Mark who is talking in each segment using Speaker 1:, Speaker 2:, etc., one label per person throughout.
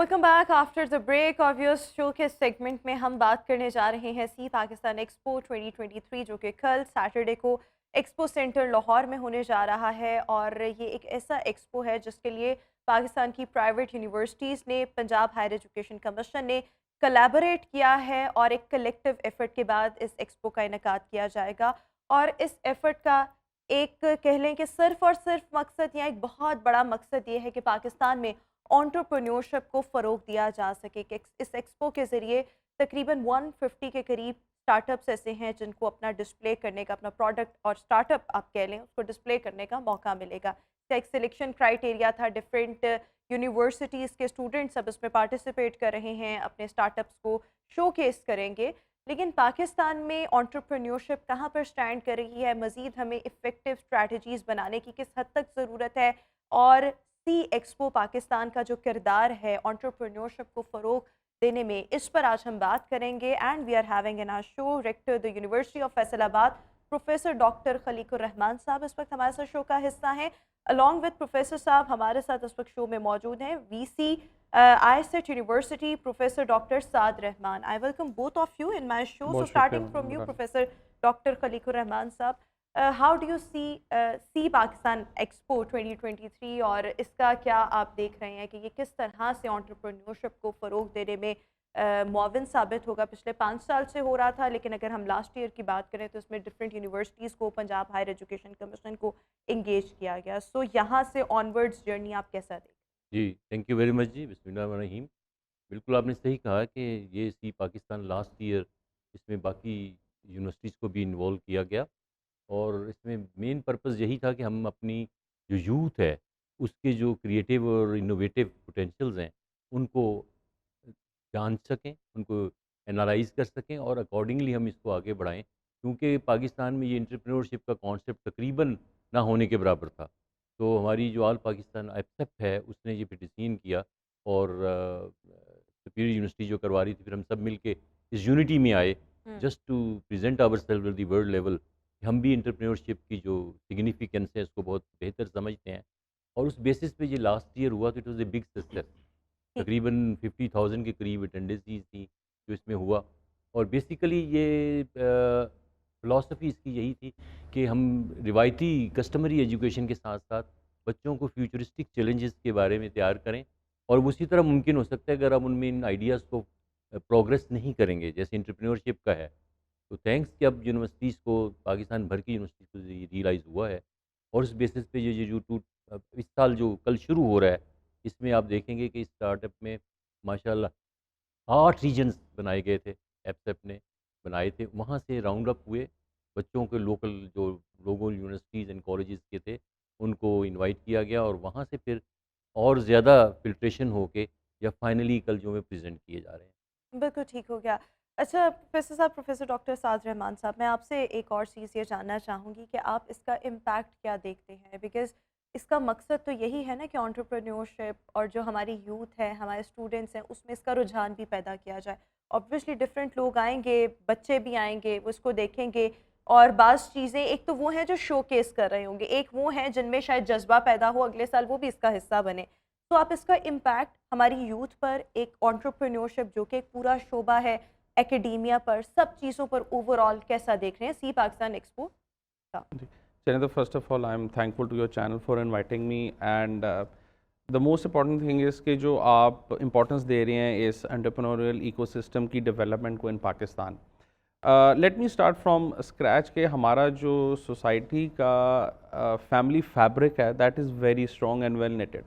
Speaker 1: Welcome back after the break. और viewers, show के segment में हम बात करने जा रहे हैं सी पाकिस्तान एक्सपो 2023 जो कि कल सैटरडे को एक्सपो सेंटर लाहौर में होने जा रहा है। और ये एक ऐसा एक्सपो है जिसके लिए पाकिस्तान की प्राइवेट यूनिवर्सिटीज़ ने, पंजाब हायर एजुकेशन कमीशन ने कोलैबोरेट किया है और एक कलेक्टिव एफर्ट के बाद इस एक्सपो का इनेकाद किया जाएगा। और इस एफर्ट का एक कह लें कि सिर्फ और सिर्फ मकसद या एक बहुत बड़ा मकसद ये है कि पाकिस्तान में एंटरप्रेन्योरशिप को फ़रोग दिया जा सके। कि इस एक्सपो के ज़रिए तकरीबन 150 के करीब स्टार्टअप्स ऐसे हैं जिनको अपना डिस्प्ले करने का, अपना प्रोडक्ट और स्टार्टअप आप कह लें उसको डिस्प्ले करने का मौका मिलेगा। इसका एक सिलेक्शन क्राइटेरिया था, डिफरेंट यूनिवर्सिटीज़ के स्टूडेंट्स अब इसमें पार्टिसिपेट कर रहे हैं, अपने स्टार्टअप्स को शोकेस करेंगे। लेकिन पाकिस्तान में एंटरप्रेन्योरशिप कहाँ पर स्टैंड कर रही है, मज़ीद हमें इफ़ेक्टिव स्ट्रैटेजीज़ बनाने की किस हद तक ज़रूरत है, और सी एक्सपो पाकिस्तान का जो किरदार है एंटरप्रेन्योरशिप को फ़रोग देने में, इस पर आज हम बात करेंगे। And we are having in our show rector the university of Faisalabad professor doctor Khaliqur Rahman sahab इस वक्त हमारे साथ शो का हिस्सा हैं। अलॉन्ग विद प्रोफेसर साहब हमारे साथ इस वक्त शो में मौजूद हैं VC ISET university professor doctor Saad Rehman. I welcome both of you in my show. So starting from you professor doctor Khaliqur Rahman sahab, how do you see Pakistan expo 2023 और इसका क्या आप देख रहे हैं कि ये किस तरह से एंटरप्रेन्योरशिप को फ़रोग देने में मुआविन साबित होगा? पिछले 5 साल से हो रहा था, लेकिन अगर हम लास्ट ईयर की बात करें तो इसमें डिफरेंट यूनिवर्सिटीज़ को, पंजाब हायर एजुकेशन कमीशन को इंगेज किया गया। सो यहाँ से ऑनवर्ड्स जर्नी आप कैसा देखें?
Speaker 2: जी, थैंक यू वेरी मच जी, बिस्मिल्लाहिर्रहमानिर्रहीम। बिल्कुल आपने सही कहा कि ये सी पाकिस्तान लास्ट ईयर इसमें बाकी यूनिवर्सिटीज़ को भी इन्वॉल्व किया गया और इसमें मेन पर्पस यही था कि हम अपनी जो यूथ है, उसके जो क्रिएटिव और इनोवेटिव पोटेंशियल्स हैं, उनको जान सकें, उनको एनालाइज़ कर सकें और अकॉर्डिंगली हम इसको आगे बढ़ाएँ। क्योंकि पाकिस्तान में ये एंटरप्रेन्योरशिप का कॉन्सेप्ट तकरीबन ना होने के बराबर था। तो हमारी जो ऑल पाकिस्तान एपसेप है, उसने ये पिटीशन किया और सुपीरियर यूनिवर्सिटी जो करवा रही थी, फिर हम सब मिल के इस यूनिटी में आए just to present ourselves at the world level. हम भी एंटरप्रेन्योरशिप की जो सिग्निफिकेंस है, उसको बहुत बेहतर समझते हैं और उस बेसिस पे ये लास्ट ईयर हुआ तो it was a big success. तकरीबन 50,000 के करीब अटेंडेंसीज़ थी जो इसमें हुआ और बेसिकली ये फ़िलासफ़ी इसकी यही थी कि हम रिवायती कस्टमरी एजुकेशन के साथ-साथ बच्चों को फ्यूचरिस्टिक चैलेंजेस के बारे में तैयार करें और वो उसी तरह मुमकिन हो सकता है अगर हम उनमें इन आइडियाज़ को प्रोग्रेस नहीं करेंगे, जैसे एंटरप्रेन्योरशिप का है। तो थैंक्स कि अब यूनिवर्सिटीज़ को, पाकिस्तान भर की यूनिवर्सिटीज़ को ये रियलाइज़ हुआ है और उस बेसिस पे ये जो इस साल जो कल शुरू हो रहा है, इसमें आप देखेंगे कि इस स्टार्टअप में माशाल्लाह 8 रीजन्स बनाए गए थे, एपसेप ने बनाए थे। वहाँ से राउंड अप हुए बच्चों के, लोकल जो लोकल यूनिवर्सिटीज़ एंड कॉलेजेस के थे, उनको इनवाइट किया गया और वहाँ से फिर और ज़्यादा फ़िल्ट्रेशन होके या फाइनली कल जो में प्रेज़ेंट किए जा रहे हैं।
Speaker 1: बिल्कुल ठीक हो गया। अच्छा प्रोफेसर साहब, प्रोफेसर डॉक्टर साद रहमान साहब, मैं आपसे एक और चीज़ ये जानना चाहूँगी कि आप इसका इम्पैक्ट क्या देखते हैं? बिकॉज़ इसका मकसद तो यही है ना कि एंटरप्रेन्योरशिप और जो हमारी यूथ है, हमारे स्टूडेंट्स हैं, उसमें इसका रुझान भी पैदा किया जाए। ऑब्वियसली डिफरेंट लोग आएँगे, बच्चे भी आएँगे, वो इसको देखेंगे और बाज़ चीज़ें, एक तो वो हैं जो शोकेस कर रहे होंगे, एक वो हैं जिनमें शायद जज़्बा पैदा हो अगले साल वो भी इसका हिस्सा बने। तो आप इसका इम्पैक्ट हमारी यूथ पर, एक एंटरप्रेन्योरशिप जो कि एक पूरा शोबा है, एकेडेमिया पर, सब चीज़ों पर ओवरऑल कैसा देख रहे हैं सी पाकिस्तान एक्सपो का?
Speaker 3: जी। चलिए, तो first of all I am thankful to your channel for inviting me and the most important thing is कि जो आप इम्पोर्टेंस दे रहे हैं इस एंटरप्रेन्योरियल इकोसिस्टम की डेवलपमेंट को in Pakistan. Let me start from scratch के हमारा जो सोसाइटी का फैमिली फैब्रिक है that is very strong and well knitted.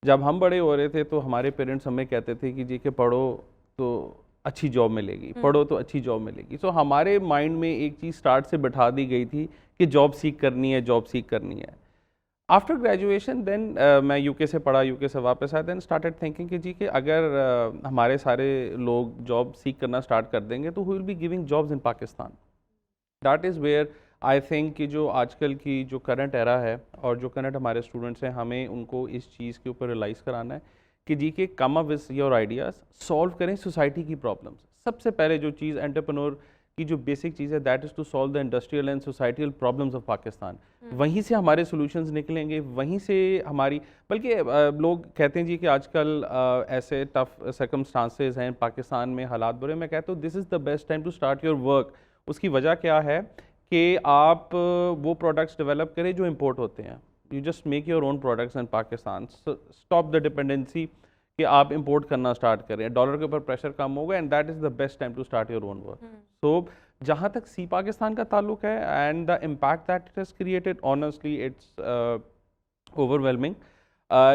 Speaker 3: जब हम बड़े हो रहे थे तो हमारे पेरेंट्स हमें कहते थे कि जी के पढ़ो तो अच्छी जॉब मिलेगी, पढ़ो तो अच्छी जॉब मिलेगी। तो हमारे माइंड में एक चीज़ स्टार्ट से बिठा दी गई थी कि जॉब सीख करनी है, जॉब सीख करनी है। आफ्टर ग्रेजुएशन देन मैं यूके से पढ़ा, यूके से वापस आया, देन स्टार्टेड थिंकिंग कि जी कि अगर हमारे सारे लोग जॉब सीख करना स्टार्ट कर देंगे तो we will be giving jobs in Pakistan. That is where I think कि जो आजकल की जो करंट एरा है और जो करंट हमारे स्टूडेंट्स हैं, हमें उनको इस चीज़ के ऊपर रियलाइज़ कराना है कि जी के come up with your ideas, solve करें सोसाइटी की प्रॉब्लम्स। सबसे पहले जो चीज़ एंटरप्रेन्योर की जो बेसिक चीज़ है that is to solve the industrial and societal problems of Pakistan.
Speaker 1: Hmm.
Speaker 3: वहीं से हमारे सॉल्यूशंस निकलेंगे, वहीं से हमारी, बल्कि लोग कहते हैं जी कि आजकल ऐसे टफ सर्कमस्टांसेस हैं पाकिस्तान में, हालात बुरे, मैं कहता हूँ this is the best time to start your work. उसकी वजह क्या है कि आप वो प्रोडक्ट्स डेवलप करें जो इम्पोर्ट होते हैं। You just make your own products in Pakistan, stop the dependency कि आप इंपोर्ट करना स्टार्ट करें, डॉलर के ऊपर प्रेशर कम होगा, and that is the best time to start your own work. So जहाँ तक सी पाकिस्तान का ताल्लुक है and the impact that it has created, honestly it's overwhelming.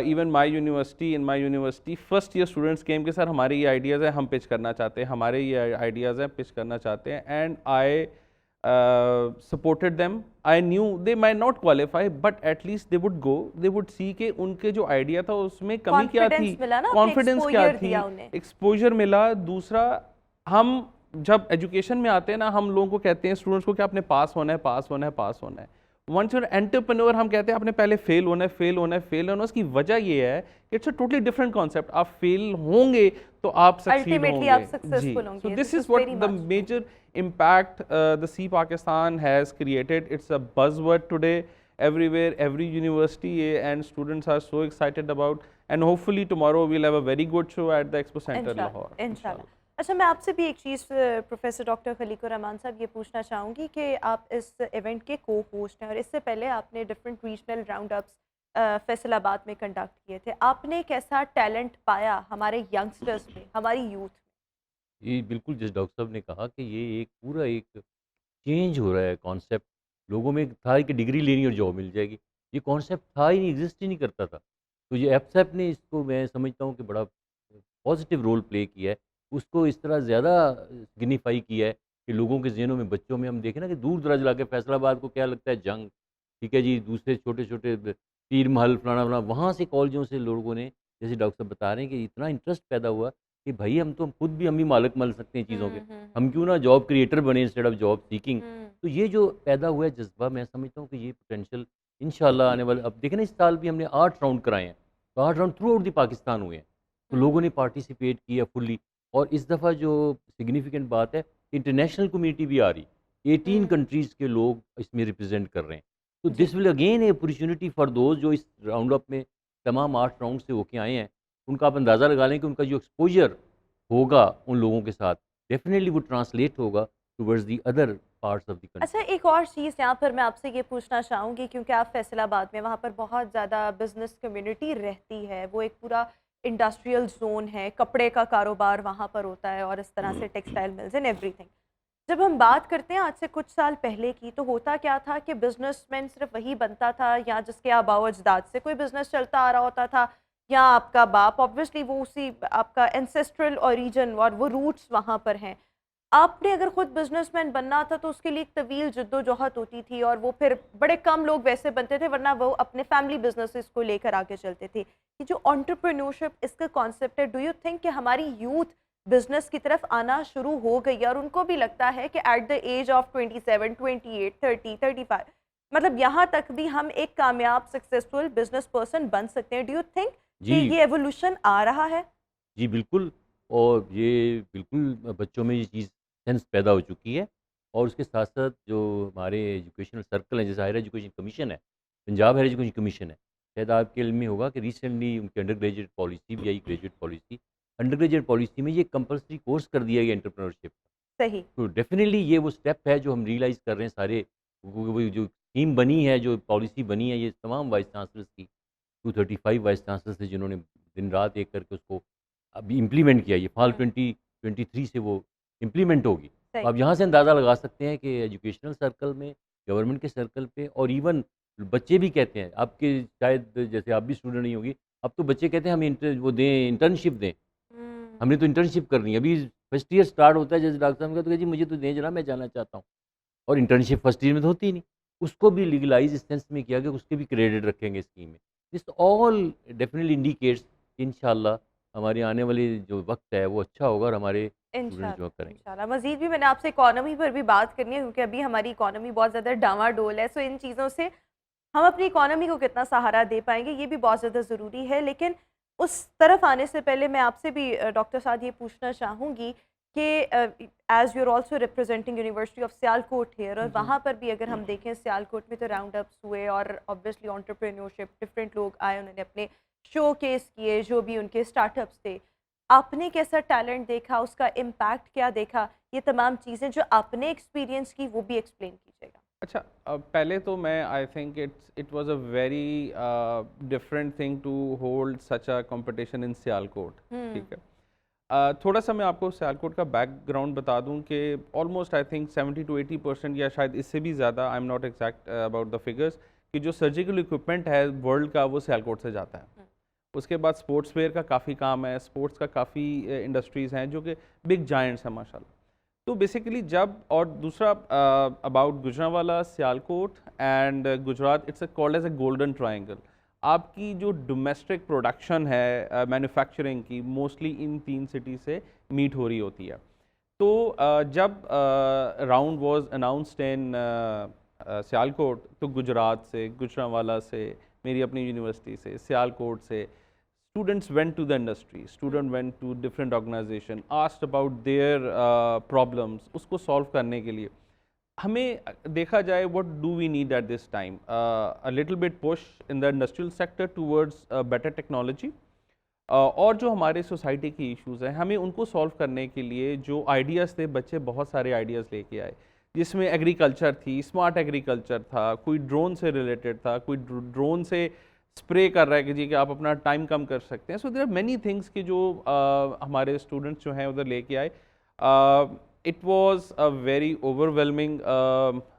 Speaker 3: Even my university, in my university first year students came के sir हमारे ये ideas हैं, हम पिच करना चाहते हैं, हमारे ये आइडियाज़ हैं, पिच करना चाहते हैं, and I supported them. I knew they might not qualify, but at least they would go, they would see कि उनके जो आइडिया था उसमें कमी क्या थी, कॉन्फिडेंस क्या थी, एक्सपोजर मिला। दूसरा, हम जब एजुकेशन में आते हैं ना, हम लोगों को कहते हैं स्टूडेंट्स को कि आपने पास होना है, पास होना है, पास होना है। वंस यूर एंटरप्रेन्योर हम कहते हैं आपने पहले फेल होना है, फेल होना है, फेल होना है। उसकी वजह ये है कि it's a totally different concept. आप फेल होंगे तो आप सक्सीड होंगे जी। So this is what the major impact the Sea Pakistan has created. It's a buzzword today everywhere, every university, and students are so excited about, and hopefully tomorrow we'll have a very good show at the Expo Center Lahore.
Speaker 1: इंशाल्लाह। अच्छा, मैं आपसे भी एक चीज़ professor doctor Khaliqur Rahman साहब ये पूछना चाहूँगी कि आप इस इवेंट के को होस्ट हैं और इससे पहले आपने different regional round ups Faisalabad में कंडक्ट किए थे। आपने कैसा टैलेंट पाया हमारे यंगस्टर्स में, हमारी यूथ?
Speaker 2: ये बिल्कुल जिस डॉक्टर साहब ने कहा कि ये एक पूरा एक चेंज हो रहा है कॉन्सेप्ट। लोगों में था कि डिग्री लेनी और जॉब मिल जाएगी, ये कॉन्सेप्ट था ही नहीं, एग्जिस्ट ही नहीं करता था। तो ये एफसेप ने इसको मैं समझता हूँ कि बड़ा पॉजिटिव रोल प्ले किया है, उसको इस तरह ज़्यादा सिग्निफाई किया है कि लोगों के ज़हनों में, बच्चों में हम देखें ना कि दूर दराज इलाके फैसलाबाद को क्या लगता है जंग, ठीक है जी, दूसरे छोटे छोटे पीर महल फलाना फलाना, वहाँ से कॉलेजों से लोगों ने, जैसे डॉक्टर साहब बता रहे हैं कि इतना इंटरेस्ट पैदा हुआ कि भाई हम तो खुद भी, हम भी मालिक बन सकते हैं चीज़ों के, हम क्यों ना जॉब क्रिएटर बने इंस्टेड ऑफ जॉब सीकिंग। तो ये जो पैदा हुआ है जज्बा, मैं समझता हूँ कि ये पोटेंशियल इंशाल्लाह आने वाले, अब देखें ना इस साल भी हमने 8 राउंड कराए हैं, तो 8 round through out the Pakistan हुए हैं, तो लोगों ने पार्टिसिपेट किया फुल्ली। और इस दफ़ा जो सिग्निफिकेंट बात है, इंटरनेशनल कम्युनिटी भी आ रही, 18 कंट्रीज़ के लोग इसमें रिप्रेजेंट कर रहे हैं। तो this will again A opportunity for those जो इस राउंड अप में तमाम 8 राउंड से होके आए हैं, उनका आप अंदाज़ा लगा लें कि उनका जो एक्सपोजर होगा उन लोगों के साथ, डेफिनेटली वो ट्रांसलेट होगा towards the other parts of the country.
Speaker 1: अच्छा, एक और चीज़ यहाँ पर मैं आपसे ये पूछना चाहूँगी, क्योंकि आप फैसलाबाद में, वहाँ पर बहुत ज़्यादा बिजनेस कम्युनिटी रहती है, वो एक पूरा इंडस्ट्रियल जोन है, कपड़े का कारोबार वहाँ पर होता है और इस तरह से टेक्सटाइल मिल्स एंड एवरीथिंग। जब हम बात करते हैं आज से कुछ साल पहले की, तो होता क्या था कि बिजनेसमैन सिर्फ वही बनता था या जिसके आबाओ अजदाद से कोई बिजनेस चलता आ रहा होता था, या आपका बाप, ऑब्वियसली वो उसी आपका एंसेस्ट्रल ओरिजिन और वो रूट्स वहाँ पर हैं। आपने अगर खुद बिजनेसमैन बनना था तो उसके लिए एक तवील जद्दोजहद होती थी, और वो फिर बड़े कम लोग वैसे बनते थे, वरना वो अपने फैमिली बिजनेसेस को लेकर आगे चलते थे। ये जो एंटरप्रेन्योरशिप इसका कॉन्सेप्ट है, डू यू थिंक कि हमारी यूथ बिजनेस की तरफ आना शुरू हो गई है, और उनको भी लगता है कि एट द एज ऑफ 27, 28, 30, 35, मतलब यहाँ तक भी हम एक कामयाब सक्सेसफुल बिजनेस पर्सन बन सकते हैं? डू यू थिंक कि ये एवोल्यूशन आ रहा है?
Speaker 2: जी बिल्कुल, और ये बिल्कुल बच्चों में ये चीज़ सेंस पैदा हो चुकी है। और उसके साथ साथ जो हमारे एजुकेशनल सर्कल हैं, जैसे हायर एजुकेशन कमीशन है, पंजाब हायर एजुकेशन कमीशन है, शायद आपके इल्म में होगा कि रिसेंटली उनकी अंडर ग्रेजुएट पॉलिसी भी आई, graduate policy, undergraduate policy में ये कंपलसरी कोर्स कर दिया गया एंटरप्रेन्योरशिप।
Speaker 1: सही।
Speaker 2: तो डेफिनेटली ये वो स्टेप है जो हम रियलाइज़ कर रहे हैं सारे, वो जो स्कीम बनी है, जो पॉलिसी बनी है, ये तमाम वाइस चांसलर्स की, 235 वाइस चांसलर्स थे जिन्होंने दिन रात एक करके उसको अभी इम्प्लीमेंट किया। ये फाल 2023 से वो इम्प्लीमेंट होगी। तो आप यहाँ से अंदाज़ा लगा सकते हैं कि एजुकेशनल सर्कल में, गवर्नमेंट के सर्कल पे, और इवन बच्चे भी कहते हैं, आपके शायद जैसे आप भी स्टूडेंट नहीं होगी, अब तो बच्चे कहते हैं हमें वो दें, इंटर्नशिप दें, हमने तो इंटर्नशिप करनी है। अभी फर्स्ट ईयर स्टार्ट होता है, जैसे डॉक्टर साहब ने कहा तो जी मुझे तो दें जनाब, मैं जाना चाहता हूँ, और इंटर्नशिप फर्स्ट ईयर में तो होती ही नहीं। उसको भी लीगलाइज इस सेंस में किया गया, उसके भी क्रेडिट रखेंगे स्कीम में। दिस ऑल डेफिनेटली इंडिकेट्स इंशाल्लाह हमारे आने वाले जो वक्त है वो अच्छा होगा, और हमारे स्टूडेंट जो करेंगे
Speaker 1: इंशाल्लाह। मज़ीद भी मैंने आपसे इकोनॉमी पर भी बात करनी है, क्योंकि अभी हमारी इकोनॉमी बहुत ज़्यादा डामाडोल है। सो इन चीज़ों से हम अपनी इकोनॉमी को कितना सहारा दे पाएंगे, ये भी बहुत ज़्यादा ज़रूरी है। लेकिन उस तरफ आने से पहले मैं आपसे भी डॉक्टर साहब ये पूछना चाहूँगी कि as you are also representing university of Sialkot here, और वहाँ पर भी अगर हम देखें सियालकोट में तो राउंड अप्स हुए और ऑब्वियसली एंटरप्रेन्योरशिप, डिफरेंट लोग आए, उन्होंने अपने शो केस किए जो भी उनके स्टार्टअप्स थे। आपने कैसा टैलेंट देखा, उसका इम्पैक्ट क्या देखा, ये तमाम चीज़ें जो आपने एक्सपीरियंस की वो भी एक्सप्लेन कीजिएगा।
Speaker 3: अच्छा, पहले तो मैं I think it was a very different thing to hold such a competition in Sialkot. ठीक है, थोड़ा सा मैं आपको सियालकोट का बैकग्राउंड बता दूं कि ऑलमोस्ट आई थिंक 70 to 80% या शायद इससे भी ज़्यादा, I am not exact about the figures, कि जो सर्जिकल इक्विपमेंट है वर्ल्ड का वो सियालकोट से जाता है। उसके बाद स्पोर्ट्स वेयर का काफ़ी काम है, स्पोर्ट्स का काफ़ी इंडस्ट्रीज़ हैं जो कि बिग जायंट्स हैं माशाल्लाह। तो बेसिकली जब, और दूसरा about Gujranwala, Sialkot and Gujrat, it's called as a golden triangle. आपकी जो डोमेस्टिक प्रोडक्शन है मैन्युफैक्चरिंग की, मोस्टली इन 3 सिटी से मीट हो रही होती है। तो जब round was announced in Sialkot, तो गुजरात से, गुजरांवाला से, मेरी अपनी यूनिवर्सिटी से, सियालकोट से students went to the industry, student went to different organization, asked about their problems, उसको solve करने के लिए हमें देखा जाए what do we need at this time, a little bit push in the industrial sector towards better technology, और जो हमारे सोसाइटी की इश्यूज़ हैं हमें उनको सॉल्व करने के लिए जो आइडियाज़ थे, बच्चे बहुत सारे आइडियाज़ लेके आए, जिसमें एग्रीकल्चर थी, स्मार्ट एग्रीकल्चर था, कोई ड्रोन से रिलेटेड था, कोई ड्रोन से स्प्रे कर रहा है कि जी कि आप अपना टाइम कम कर सकते हैं। So there are many things कि जो हमारे स्टूडेंट्स जो हैं उधर लेके आए। It was a very overwhelming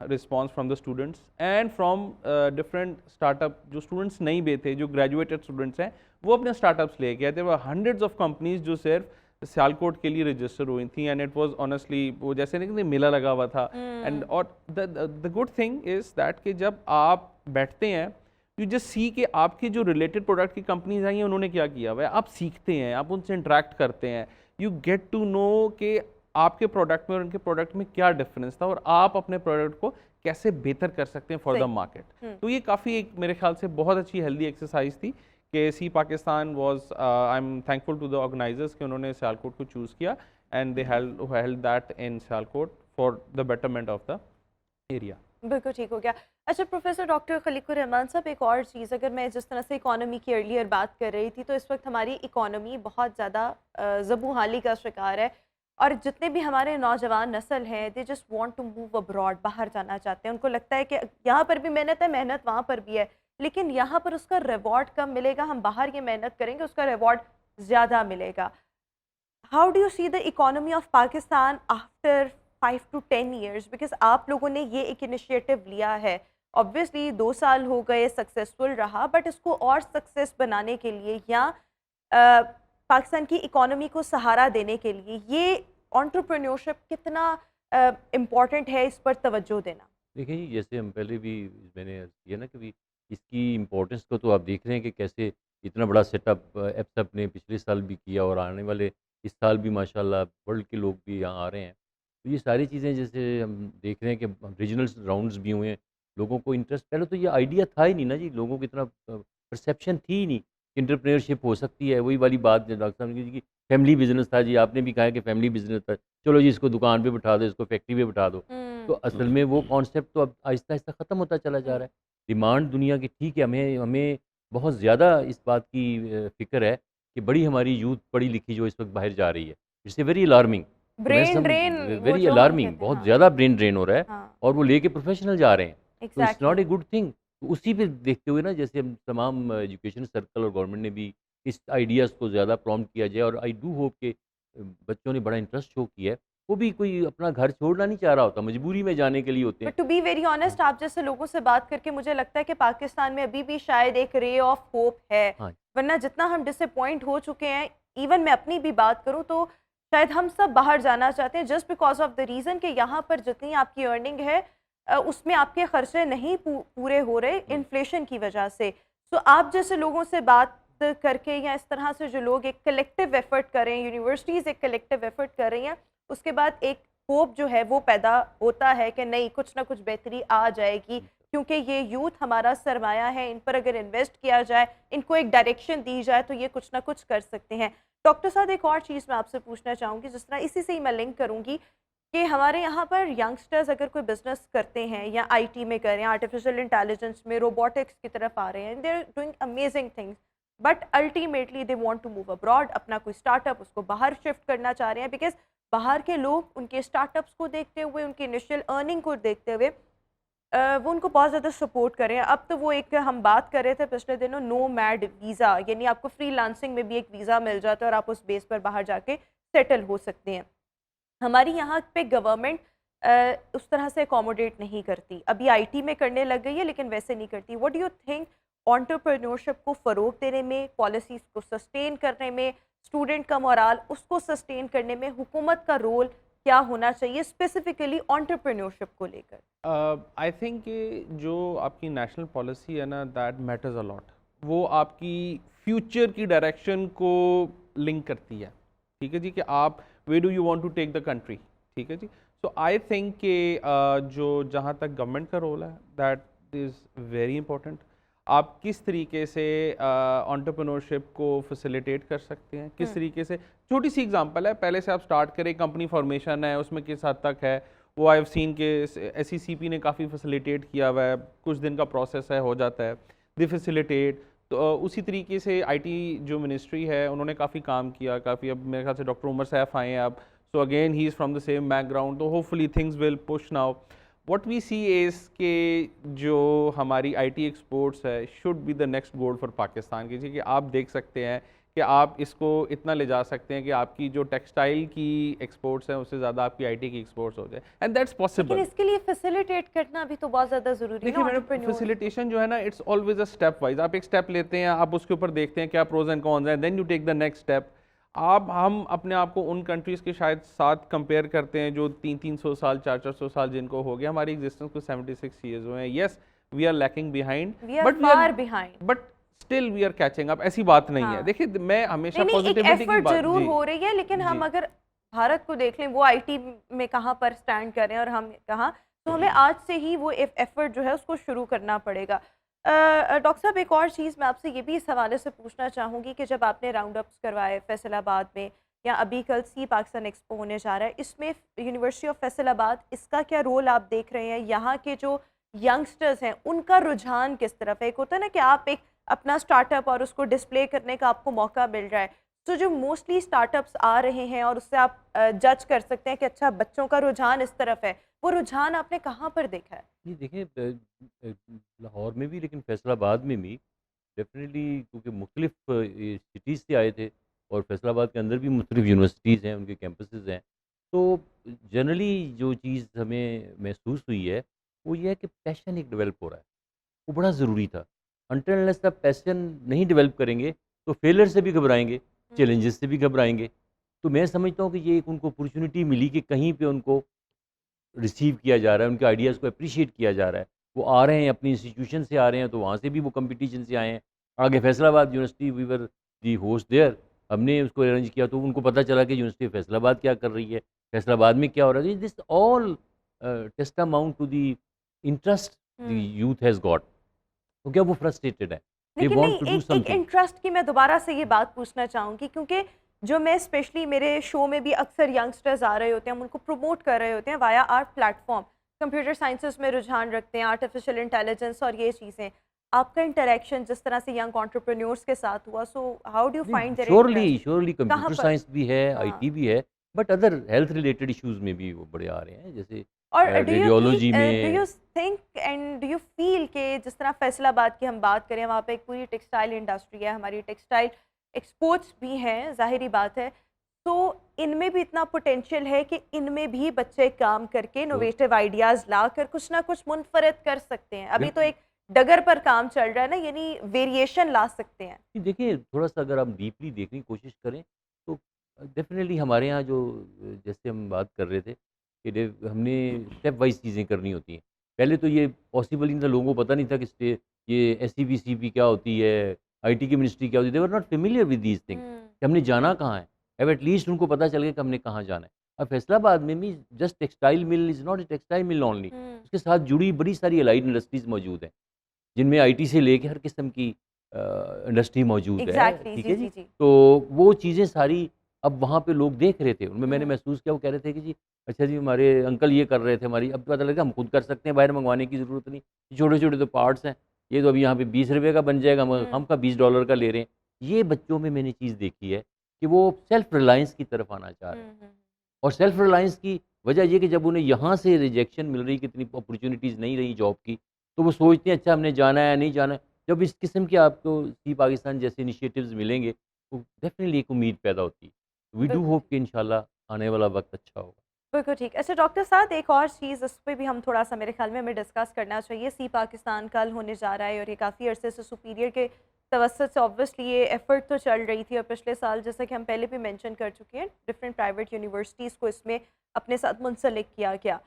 Speaker 3: response from the students and from different startup. जो स्टूडेंट्स नहीं भी थे, जो ग्रेजुएटेड स्टूडेंट्स हैं, वो अपने स्टार्टअप्स लेके आए। There were hundreds of companies जो सिर्फ सियालकोट के लिए रजिस्टर हुई थी, एंड इट वाज ऑनेस्टली वो जैसे नहीं कि मेला लगा हुआ था। एंड और the good thing is that कि जब आप बैठते हैं, यू जस्ट सी कि आपके जो रिलेटेड प्रोडक्ट की कंपनीज आई हैं उन्होंने क्या किया हुआ है, आप सीखते हैं, आप उनसे इंटरेक्ट करते हैं, यू गेट टू नो कि आपके प्रोडक्ट में और उनके प्रोडक्ट में क्या डिफरेंस था और आप अपने प्रोडक्ट को कैसे बेहतर कर सकते हैं फॉर द मार्केट। तो ये काफ़ी एक मेरे ख्याल से बहुत अच्छी हेल्दी एक्सरसाइज थी कि C Pakistan was, I am thankful to the organisers कि उन्होंने सियालकोट को चूज़ किया and they held that in Sialkot for the betterment of the area.
Speaker 1: बिल्कुल ठीक हो गया। अच्छा प्रोफेसर डॉक्टर खलीकुर रहमान साहब, एक और चीज़, अगर मैं जिस तरह से इकोनॉमी की अर्लियर बात कर रही थी, तो इस वक्त हमारी इकोनॉमी बहुत ज़्यादा ज़बूहाली का शिकार है, और जितने भी हमारे नौजवान नस्ल हैं, they just want to move abroad, बाहर जाना चाहते हैं। उनको लगता है कि यहाँ पर भी मेहनत है, मेहनत वहाँ पर भी है, लेकिन यहाँ पर उसका रिवॉर्ड कम मिलेगा, हम बाहर ये मेहनत करेंगे उसका रिवॉर्ड ज़्यादा मिलेगा। How do you see the economy of Pakistan after 5 to 10 years? Because आप लोगों ने ये एक इनिशिएटिव लिया है, ऑब्वियसली 2 साल हो गए, सक्सेसफुल रहा, बट इसको और सक्सेस बनाने के लिए या पाकिस्तान की इकोनॉमी को सहारा देने के लिए ये एंटरप्रेन्योरशिप कितना इम्पॉर्टेंट है, इस पर तवज्जो देना?
Speaker 2: देखिए जी, जैसे हम पहले भी मैंने अर्ज़ किया ना कि भी इसकी इम्पोर्टेंस को तो आप देख रहे हैं कि कैसे इतना बड़ा सेटअप एप्सअप ने पिछले साल भी किया और आने वाले इस साल भी माशाल्लाह वर्ल्ड के लोग भी यहाँ आ रहे हैं। तो ये सारी चीज़ें जैसे हम देख रहे हैं कि रीजनल राउंड्स भी हुए हैं, लोगों को इंटरेस्ट, पहले तो ये आइडिया था ही नहीं ना जी, लोगों को इतना परसेप्शन थी ही नहीं कि एंटरप्रेन्योरशिप हो सकती है। वही वाली बात जो डॉक्टर साहब ने की, फैमिली बिजनेस था जी, आपने भी कहा है कि फैमिली बिजनेस था, चलो जी इसको दुकान पे बिठा दो, इसको फैक्ट्री पे बिठा दो। तो असल में वो कॉन्सेप्ट तो अब आहिस्ता आहिस्ता ख़त्म होता चला जा रहा है। डिमांड दुनिया की ठीक है, हमें हमें बहुत ज़्यादा इस बात की फ़िक्र है कि बड़ी हमारी यूथ पढ़ी लिखी जो इस वक्त बाहर जा रही है, it's a very alarming.
Speaker 1: Brain drain, वो
Speaker 2: वेरी
Speaker 1: जो हम
Speaker 2: अलार्मिंग,
Speaker 1: कहते हैं,
Speaker 2: बहुत
Speaker 1: हाँ
Speaker 2: ज़्यादा ब्रेन ड्रेन हो रहा है
Speaker 1: हाँ,
Speaker 2: और वो लेके प्रोफेशनल जा रहे हैं। तो it's
Speaker 1: exactly.
Speaker 2: Not a good thing. तो उसी पे देखते हुए ना, जैसे हम तमाम एजुकेशन सर्कल और गवर्नमेंट ने भी इस आइडियाज़ को ज़्यादा प्रॉम्प्ट किया जाए, और आई डू होप कि बच्चों ने बड़ा इंटरेस्ट शो किया है। वो भी कोई अपना घर छोड़ना नहीं चाह रहा होता, मजबूरी में जाने के लिए होते हैं।
Speaker 1: But to be very honest, आप जैसे लोगों से बात करके मुझे लगता है कि पाकिस्तान में अभी भी शायद एक रे ऑफ होप है,
Speaker 2: हाँ,
Speaker 1: वरना जितना हम डिसअपॉइंट हो चुके हैं, इवन मैं अपनी भी बात करूं तो शायद हम सब बाहर जाना चाहते हैं, just because of the reason कि यहाँ पर जितनी आपकी अर्निंग है उसमें आपके खर्चे नहीं पूरे हो रहे इन्फ्लेशन की वजह से। तो आप जैसे लोगों से बात करके, या इस तरह से जो लोग एक कलेक्टिव एफर्ट कर रहे हैं, यूनिवर्सिटीज़ एक कलेक्टिव एफर्ट कर रही हैं, उसके बाद एक होप जो है वो पैदा होता है कि नहीं, कुछ ना कुछ बेहतरी आ जाएगी, क्योंकि ये यूथ हमारा सरमाया है, इन पर अगर इन्वेस्ट किया जाए, इनको एक डायरेक्शन दी जाए, तो ये कुछ ना कुछ कर सकते हैं। डॉक्टर साहब एक और चीज़ मैं आपसे पूछना चाहूँगी, जिस तरह इसी से ही मैं लिंक करूँगी कि हमारे यहाँ पर यंगस्टर्स अगर कोई बिजनेस करते हैं या आईटी में करें, आर्टिफिशियल इंटेलिजेंस में, रोबोटिक्स की तरफ आ रहे हैं, they are doing amazing things, but ultimately they want to move abroad, अपना कोई स्टार्टअप उसको बाहर शिफ्ट करना चाह रहे हैं, बिकॉज बाहर के लोग उनके स्टार्टअप्स को देखते हुए, उनकी इनिशियल अर्निंग को देखते हुए वो उनको बहुत ज़्यादा सपोर्ट करें। अब तो वो एक हम बात कर रहे थे पिछले दिनों, नो मैड वीज़ा, यानी आपको फ्रीलांसिंग में भी एक वीज़ा मिल जाता है और आप उस बेस पर बाहर जाके सेटल हो सकते हैं। हमारी यहाँ पे गवर्नमेंट उस तरह से अकोमोडेट नहीं करती। अभी आईटी में करने लग गई है, लेकिन वैसे नहीं करती। What do you think entrepreneurship को फ़रोग देने में, पॉलिसीज़ को सस्टेन करने में, स्टूडेंट का मोराल उसको सस्टेन करने में हुकूमत का रोल क्या होना चाहिए, स्पेसिफिकली एंटरप्रेन्योरशिप को लेकर?
Speaker 3: आई थिंक कि जो आपकी नेशनल पॉलिसी है ना, दैट मैटर्स अ लॉट। वो आपकी फ्यूचर की डायरेक्शन को लिंक करती है, ठीक है जी, कि आप way do you want to take the country, ठीक है जी। सो आई थिंक कि जो जहाँ तक गवर्नमेंट का रोल है, दैट इज़ वेरी इंपॉर्टेंट। आप किस तरीके से एंटरप्रेन्योरशिप को फैसिलिटेट कर सकते हैं, किस तरीके से, छोटी सी एग्जांपल है, पहले से आप स्टार्ट करें, कंपनी फॉर्मेशन है उसमें किस हद तक है वो आई हैव सीन के SECP ने काफ़ी फैसिलिटेट किया हुआ है, कुछ दिन का प्रोसेस है, हो जाता है, दे फैसिलिटेट। तो उसी तरीके से IT जो मिनिस्ट्री है उन्होंने काफ़ी काम किया, काफ़ी, अब मेरे ख्याल से डॉक्टर उमर सैफ आए हैं अब, so again he is from the same background, तो hopefully things will push now. What we see is के जो हमारी IT एक्सपोर्ट्स है should be the next goal for Pakistan की, जी, कि आप देख सकते हैं कि आप इसको इतना ले जा सकते हैं कि आपकी जो टेक्सटाइल की एक्सपोर्ट्स हैं उससे ज़्यादा आपकी IT की एक्सपोर्ट्स हो जाए, एंड दैट्स
Speaker 1: लेकिन
Speaker 3: पॉसिबल।
Speaker 1: इसके लिए फैसिलिटेट करना भी तो बहुत ज़्यादा ज़रूरी है
Speaker 3: देखिए
Speaker 1: ना
Speaker 3: मैडम,
Speaker 1: एंटरप्रेन्योर।
Speaker 3: फैसिलिटेशन जो है ना, it's always a step wise. आप एक स्टेप लेते हैं, आप उसके ऊपर देखते हैं क्या प्रोज एंड कॉन्स हैं, then you take the next step. हम अपने आप को उन कंट्रीज़ के शायद साथ कंपेयर करते हैं जो 300 साल 400 साल जिनको हो गया, हमारी एग्जिस्टेंस को 76 ईयर्स हुए हैं। Yes, we are lacking behind,
Speaker 1: we are far behind,
Speaker 3: but still we are catching up. ऐसी बात नहीं है।
Speaker 1: हाँ।
Speaker 3: देखिए मैं हमेशा
Speaker 1: नहीं, एक
Speaker 3: पॉजिटिविटी की
Speaker 1: एफर्ट
Speaker 3: बात,
Speaker 1: जरूर
Speaker 3: जी,
Speaker 1: हो रही है, लेकिन हम
Speaker 3: जी।
Speaker 1: अगर भारत को देख लें, वो आईटी में कहाँ पर स्टैंड कर रहे हैं और हम कहाँ, तो हमें आज से ही वो एफर्ट जो है उसको शुरू करना पड़ेगा। डॉक्टर साहब, एक और चीज़ मैं आपसे ये भी इस हवाले से पूछना चाहूँगी कि जब आपने राउंड अप्स करवाए फैसलाबाद में, या अभी कल सी पाकिस्तान एक्सपो होने जा रहा है, इसमें यूनिवर्सिटी ऑफ फैसलाबाद, इसका क्या रोल आप देख रहे हैं? यहाँ के जो यंगस्टर्स हैं उनका रुझान किस तरफ है? एक होता है ना कि आप एक अपना स्टार्टअप और उसको डिस्प्ले करने का आपको मौका मिल रहा है, तो जो मोस्टली स्टार्टअप्स आ रहे हैं और उससे आप जज कर सकते हैं कि अच्छा बच्चों का रुझान इस तरफ है, वो रुझान आपने कहाँ पर देखा है?
Speaker 2: ये देखिए लाहौर में भी, लेकिन फैसलाबाद में भी डेफिनेटली, क्योंकि मुख्तलिफ सिटीज़ से आए थे और फैसलाबाद के अंदर भी मुख्तलिफ यूनिवर्सिटीज़ हैं, उनके कैंपसेस हैं। तो जनरली जो चीज़ हमें महसूस हुई है वो ये है कि पैशन एक डेवलप हो रहा है, वो बड़ा ज़रूरी था। अनटिल अनलेस आप पैशन नहीं डेवलप करेंगे तो फेलियर से भी घबराएंगे, चैलेंजेस से भी घबराएंगे। तो मैं समझता हूँ कि ये एक उनको अपॉर्चुनिटी मिली कि कहीं पे उनको रिसीव किया जा रहा है, उनके आइडियाज़ को एप्रिशिएट किया जा रहा है। वो आ रहे हैं, अपनी इंस्टीट्यूशन से आ रहे हैं, तो वहाँ से भी वो कंपटीशन से आए हैं। आगे Faisalabad university, we were the host there, हमने उसको अरेंज किया, तो उनको पता चला कि यूनिवर्सिटी फैसलाबाद क्या कर रही है, फैसलाबाद में क्या हो रहा है। This all testament to the interest the youth has got. तो क्या वो फ्रस्ट्रेटेड है, दे
Speaker 1: लेकिन
Speaker 2: वांट
Speaker 1: नहीं,
Speaker 2: टू डू
Speaker 1: एक
Speaker 2: समथिंग।
Speaker 1: इंटरेस्ट की मैं दोबारा से ये बात पूछना चाहूँगी, क्योंकि जो मैं स्पेशली मेरे शो में भी अक्सर यंगस्टर्स आ रहे होते हैं, हम उनको प्रमोट कर रहे होते हैं via our platform, computer sciences में रुझान रखते हैं, आर्टिफिशियल इंटेलिजेंस और ये चीज़ें। आपका इंटरेक्शन जिस तरह से यंग एंटरप्रेन्योर्स के साथ हुआ, so how do you find their interest?
Speaker 2: Surely
Speaker 1: कहाँ
Speaker 2: कंप्यूटर
Speaker 1: पर?
Speaker 2: साइंस भी है,
Speaker 1: हाँ।
Speaker 2: IT भी है, but other health related issues में भी वो बड़े आ रहे हैं, जैसे
Speaker 1: और
Speaker 2: रेडियोलॉजी
Speaker 1: डू
Speaker 2: में।
Speaker 1: You think and do you feel कि जिस तरह फैसलाबाद की हम बात करें, वहाँ पे एक पूरी टेक्सटाइल इंडस्ट्री है, हमारी टेक्सटाइल एक्सपोर्ट्स भी हैं, ज़ाहिरी बात है, तो इनमें भी इतना पोटेंशियल है कि इनमें भी बच्चे काम करके इनोवेटिव आइडियाज़ ला कर कुछ ना कुछ मुनफरद कर सकते हैं। अभी तो
Speaker 2: बिल्कुल।
Speaker 1: एक डगर पर काम चल रहा है ना, यानी वेरिएशन ला सकते हैं।
Speaker 2: कि देखिए, थोड़ा-सा अगर आप डीपली देखने की कोशिश करें तो डेफ़िनेटली हमारे यहाँ जो जैसे हम बात कर रहे थे कि हमने स्टेप वाइज़ चीज़ें करनी होती हैं। पहले तो ये पॉसिबल ही नहीं था, लोगों को पता नहीं था कि ये SEBCP क्या होती है, IT की मिनिस्ट्री क्या होती है, they were not familiar with these things कि हमने जाना कहाँ है। अब एट लीस्ट उनको पता चल गया कि हमने कहाँ जाना है। अब फैसलाबाद में भी just textile mill is not a textile mill only, उसके साथ जुड़ी बड़ी सारी एलाइड इंडस्ट्रीज़ मौजूद हैं, जिनमें IT से लेके हर किस्म की इंडस्ट्री मौजूद है,
Speaker 1: एग्जैक्टली,
Speaker 2: ठीक
Speaker 1: जी
Speaker 2: है
Speaker 1: जी
Speaker 2: जी।
Speaker 1: जी।
Speaker 2: तो वो चीज़ें सारी अब वहाँ पे लोग देख रहे थे, उनमें मैंने
Speaker 1: हम्म,
Speaker 2: महसूस किया, वो कह रहे थे कि जी अच्छा जी हमारे अंकल ये कर रहे थे, हमारी अब पता लगा हम खुद कर सकते हैं, बाहर मंगवाने की ज़रूरत नहीं, छोटे-छोटे तो पार्ट्स हैं, ये तो अभी यहाँ पे ₹20 का बन जाएगा, मगर
Speaker 1: हम्म,
Speaker 2: हम का $20 का ले रहे हैं। ये बच्चों में मैंने चीज़ देखी है कि वो सेल्फ रिलायंस की तरफ आना चाह रहे हैं।
Speaker 1: हम्म,
Speaker 2: और सेल्फ रिलायंस की वजह ये कि जब उन्हें यहाँ से रिजेक्शन मिल रही, कितनी अपॉर्चुनिटीज़ नहीं रही जॉब की, तो वो सोचते हैं अच्छा हमने जाना है या नहीं जाना है। जब इस किस्म के आपको सी पाकिस्तान जैसे इनिशिएटिव्स मिलेंगे, तो डेफ़िनिटली एक उम्मीद पैदा होती है। वी डू
Speaker 1: बिल्कुल
Speaker 2: होप कि इंशाल्लाह आने वाला वक़्त अच्छा होगा।
Speaker 1: बिल्कुल ठीक। अच्छा डॉक्टर साहब, एक और चीज़ इस पे भी हम थोड़ा-सा मेरे ख़्याल में हमें डिस्कस करना चाहिए। सी पाकिस्तान कल होने जा रहा है और ये काफ़ी अरसे से सुपीरियर के तवज्जुद से ऑब्वियसली ये एफ़र्ट तो चल रही थी, और पिछले साल जैसा कि हम पहले भी मेंशन कर चुके हैं, डिफरेंट प्राइवेट यूनिवर्सिटीज़ को इसमें अपने साथ मुंसलिक किया गया।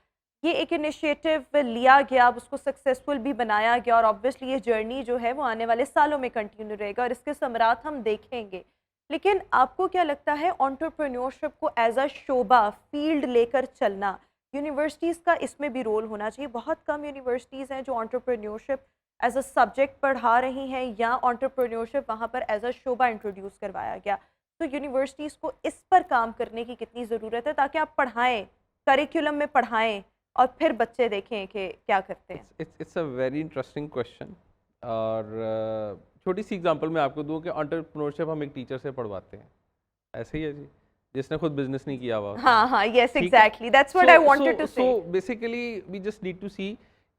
Speaker 1: ये एक इनिशिएटिव लिया गया, अब उसको सक्सेसफुल भी बनाया गया, और ऑब्वियसली ये जर्नी जो है वो आने वाले सालों में कंटिन्यू रहेगा और इसके समरात हम देखेंगे। लेकिन आपको क्या लगता है एंटरप्रेन्योरशिप को एज अ शोबा फील्ड लेकर चलना, यूनिवर्सिटीज़ का इसमें भी रोल होना चाहिए? बहुत कम यूनिवर्सिटीज़ हैं जो एंटरप्रेन्योरशिप एज अ सब्जेक्ट पढ़ा रही हैं, या एंटरप्रेन्योरशिप वहाँ पर एज अ शोबा इंट्रोड्यूस करवाया गया। तो यूनिवर्सिटीज़ को इस पर काम करने की कितनी ज़रूरत है, ताकि आप पढ़ाएं, करिकुलम में पढ़ाएं, और फिर बच्चे देखें कि क्या करते हैं?
Speaker 3: It's a very interesting question. और छोटी सी एग्जांपल मैं आपको दूं कि एंटरप्रेन्योरशिप हम एक टीचर से पढ़वाते हैं, ऐसे ही है जी, जिसने खुद बिजनेस नहीं किया हुआ होता है,
Speaker 1: हाँ हाँ, यस
Speaker 3: ठीक है।
Speaker 1: Exactly, that's what
Speaker 3: so
Speaker 1: I
Speaker 3: so
Speaker 1: wanted to
Speaker 3: so
Speaker 1: say.
Speaker 3: Basically we just need to see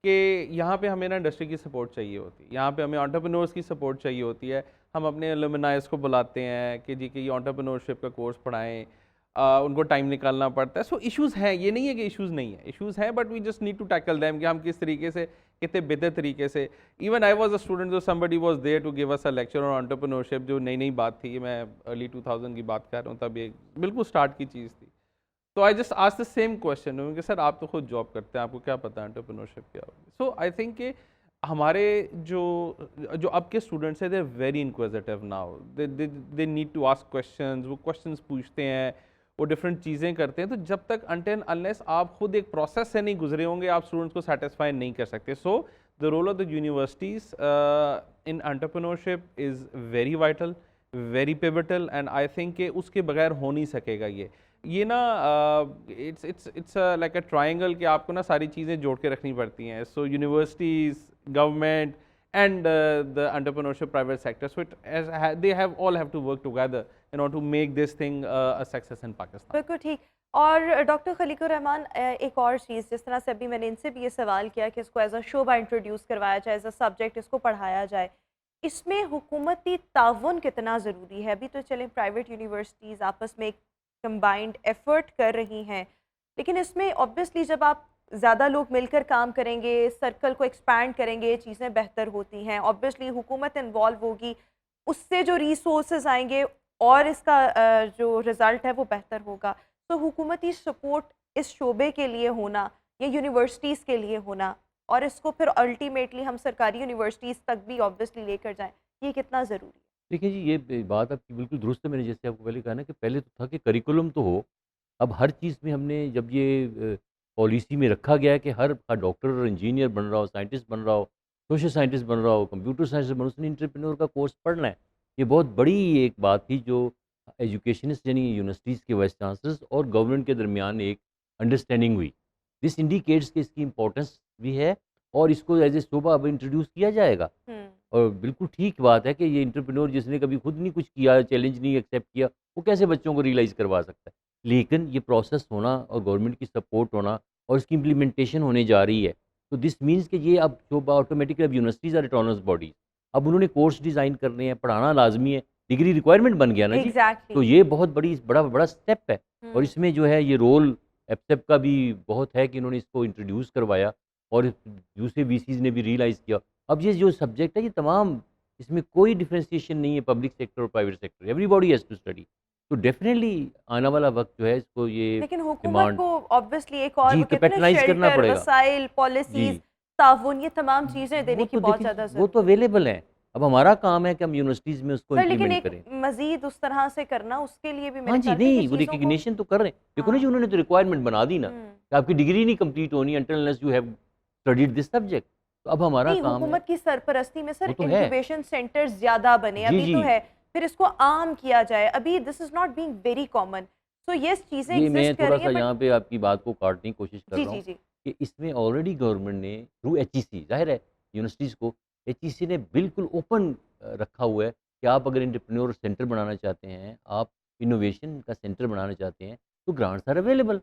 Speaker 3: कि यहाँ पे हमें ना इंडस्ट्री की सपोर्ट चाहिए होती है, यहाँ पे हमें एंटरप्रेन्योर्स की सपोर्ट चाहिए होती है। हम अपने एलुमनाइज को बुलाते हैं कि जी कि ये एंटरप्रेन्योरशिप का कोर्स पढ़ाएं, उनको टाइम निकालना पड़ता है। सो इश्यूज़ हैं, ये नहीं है कि इश्यूज़ नहीं है, इश्यूज़ हैं, but we just need to tackle them कि हम किस तरीके से, कितने बेहतर तरीके से। Even I was a student, जो somebody was there to give us a lecture on entrepreneurship, जो नई नई बात थी, मैं अर्ली 2000 की बात कर रहा हूँ, तब ये बिल्कुल स्टार्ट की चीज़ थी। तो I just asked the same question कि सर आप तो खुद जॉब करते हैं, आपको क्या पता एंटरप्रेन्योरशिप क्या होगी। सो आई थिंक कि हमारे जो जो अब के स्टूडेंट्स हैं, they are very inquisitive now, they need to ask questions, वो क्वेश्चंस पूछते हैं, वो डिफरेंट चीज़ें करते हैं। तो जब तक अनटिल अनलेस आप खुद एक प्रोसेस से नहीं गुजरे होंगे, आप स्टूडेंट्स को सेटिस्फाई नहीं कर सकते। So the role of the universities in entrepreneurship is very vital, very pivotal, and I think कि उसके बगैर हो नहीं सकेगा ये ना। इट्स लाइक अ ट्रायंगल कि आपको ना सारी चीज़ें जोड़ के रखनी पड़ती हैं। So universities, government, and the entrepreneurship private sector, so they have all have to work together in order to make this thing a success in Pakistan.
Speaker 1: बिल्कुल ठीक। और डॉक्टर खलीकुर रहमान, एक और चीज़, जिस तरह से अभी मैंने इनसे भी ये सवाल किया कि इसको एज अ शोबा इंट्रोड्यूस करवाया जाए, एज अ सब्जेक्ट इसको पढ़ाया जाए, इसमें हुकूमती ताउन कितना ज़रूरी है? अभी तो चलें प्राइवेट यूनिवर्सिटीज़ आपस में एक कंबाइंड एफर्ट कर रही हैं, लेकिन इसमें ऑब्वियसली जब आप ज़्यादा लोग मिलकर काम करेंगे, सर्कल को एक्सपैंड करेंगे, चीज़ें बेहतर होती हैं। ऑब्वियसली हुकूमत इन्वॉल्व होगी, उससे जो रिसोर्सेज आएंगे और इसका जो रिज़ल्ट है वो बेहतर होगा। तो हुकूमती सपोर्ट इस शोबे के लिए होना, या यूनिवर्सिटीज़ के लिए होना, और इसको फिर अल्टीमेटली हम सरकारी यूनिवर्सिटीज़ तक भी ऑब्वियसली लेकर जाएँ, ये कितना ज़रूरी है?
Speaker 2: देखिए जी, ये बात आपकी बिल्कुल दुरुस्त है। मैंने जैसे आपको पहले कहा ना कि पहले तो था कि करिकुलम तो हो, अब हर चीज़ में हमने जब ये पॉलिसी में रखा गया है कि हर डॉक्टर और इंजीनियर बन रहा हो, साइंटिस्ट बन रहा हो, सोशल साइंटिस्ट बन रहा हो, कंप्यूटर साइंस बन रहा हो, उसने एंटरप्रेन्योर का कोर्स पढ़ना है। ये बहुत बड़ी एक बात थी जो एजुकेशनिस्ट यानी यूनिवर्सिटीज़ के वाइस चांसलर्स और गवर्नमेंट के दरमियान एक अंडरस्टैंडिंग हुई। दिस इंडिकेट्स कि इसकी इम्पोर्टेंस भी है और इसको एज़ ए शोबा अब इंट्रोड्यूस किया जाएगा।
Speaker 1: हुँ।
Speaker 2: और बिल्कुल ठीक बात है कि ये एंटरप्रेन्योर जिसने कभी खुद नहीं कुछ किया, चैलेंज नहीं एक्सेप्ट किया, वो कैसे बच्चों को रियलाइज़ करवा सकता है। लेकिन ये प्रोसेस होना और गवर्नमेंट की सपोर्ट होना और इसकी इम्प्लीमेंटेशन होने जा रही है। तो दिस मीन्स कि ये अब जो ऑटोमेटिकली अब यूनिवर्सिटीज़ आर ऑटोनमस बॉडीज़। अब उन्होंने कोर्स डिज़ाइन करने हैं, पढ़ाना लाज़मी है, डिग्री रिक्वायरमेंट बन गया ना जी।
Speaker 1: एग्ज़ैक्टली।
Speaker 2: तो ये बहुत बड़ा स्टेप है और
Speaker 1: हुँ।
Speaker 2: इसमें जो है ये रोल एफसेप का भी बहुत है कि इन्होंने इसको इंट्रोड्यूस करवाया और दूसरे वीसीज़ ने भी रियलाइज़ किया। अब ये जो सब्जेक्ट है ये तमाम, इसमें कोई डिफरेंशिएशन नहीं है पब्लिक सेक्टर और private sector, everybody has to study. तो डेफिनेटली आने वाला वक्त जो है इसको ये
Speaker 1: लेकिन हुकूमत
Speaker 2: डिमांड
Speaker 1: को ऑब्वियसली एक और,
Speaker 2: जी
Speaker 1: वो कहते हैं ना,
Speaker 2: कैपिटलाइज़ करना
Speaker 1: शेल्टर,
Speaker 2: पड़ेगा।
Speaker 1: वसाइल, पॉलिसीज़,
Speaker 2: जी,
Speaker 1: ताउन, ये तमाम चीज़ें देने
Speaker 2: वो
Speaker 1: की
Speaker 2: तो
Speaker 1: बहुत
Speaker 2: देखिए
Speaker 1: ज़्यादा
Speaker 2: वो तो
Speaker 1: ज़रूरत है।
Speaker 2: अवेलेबल हैं। अब हमारा काम है कि हम यूनिवर्सिटीज़ में उसको
Speaker 1: सर लेकिन
Speaker 2: इम्प्लीमेंट
Speaker 1: एक
Speaker 2: करें।
Speaker 1: मज़ीद उस तरह से करना, उसके लिए भी
Speaker 2: हाँ
Speaker 1: मेरे
Speaker 2: जी,
Speaker 1: ख्याल में कि
Speaker 2: नहीं वो
Speaker 1: चीज़ों को।
Speaker 2: रिकॉग्निशन तो कर रहे हैं। देखो ना
Speaker 1: हाँ।
Speaker 2: जी, उन्होंने तो रिक्वायरमेंट बना दी ना,
Speaker 1: हुँ।
Speaker 2: कि आपकी डिग्री नहीं कंप्लीट होनी until unless you have studied this subject. तो अब हमारा
Speaker 1: नहीं,
Speaker 2: काम है,
Speaker 1: हुकूमत की सरपरस्ती में सर
Speaker 2: वो तो है।
Speaker 1: इंक्यूबेशन सेंटर्स ज़्यादा बने,
Speaker 2: जी,
Speaker 1: अभी तो
Speaker 2: जी।
Speaker 1: है, फिर इसको आम किया जाए, अभी this is not being very common. So yes चीज़ें
Speaker 2: ये मैं
Speaker 1: एग्ज़िस्ट कर रही
Speaker 2: थोड़ा-सा
Speaker 1: हैं बट
Speaker 2: यहाँ पे आपकी बात को काटने की कोशिश कर
Speaker 1: जी,
Speaker 2: रहा
Speaker 1: जी,
Speaker 2: हूँ
Speaker 1: जी।
Speaker 2: कि इसमें ऑलरेडी गवर्नमेंट ने थ्रू एचईसी, ज़ाहिर है यूनिवर्सिटीज़ को एचईसी ने बिल्कुल ओपन रखा हुआ है कि आप अगर एंटरप्रेन्योर सेंटर बनाना चाहते हैं, आप इनोवेशन का सेंटर बनाना चाहते हैं, तो ग्रांट्स आर अवेलेबल।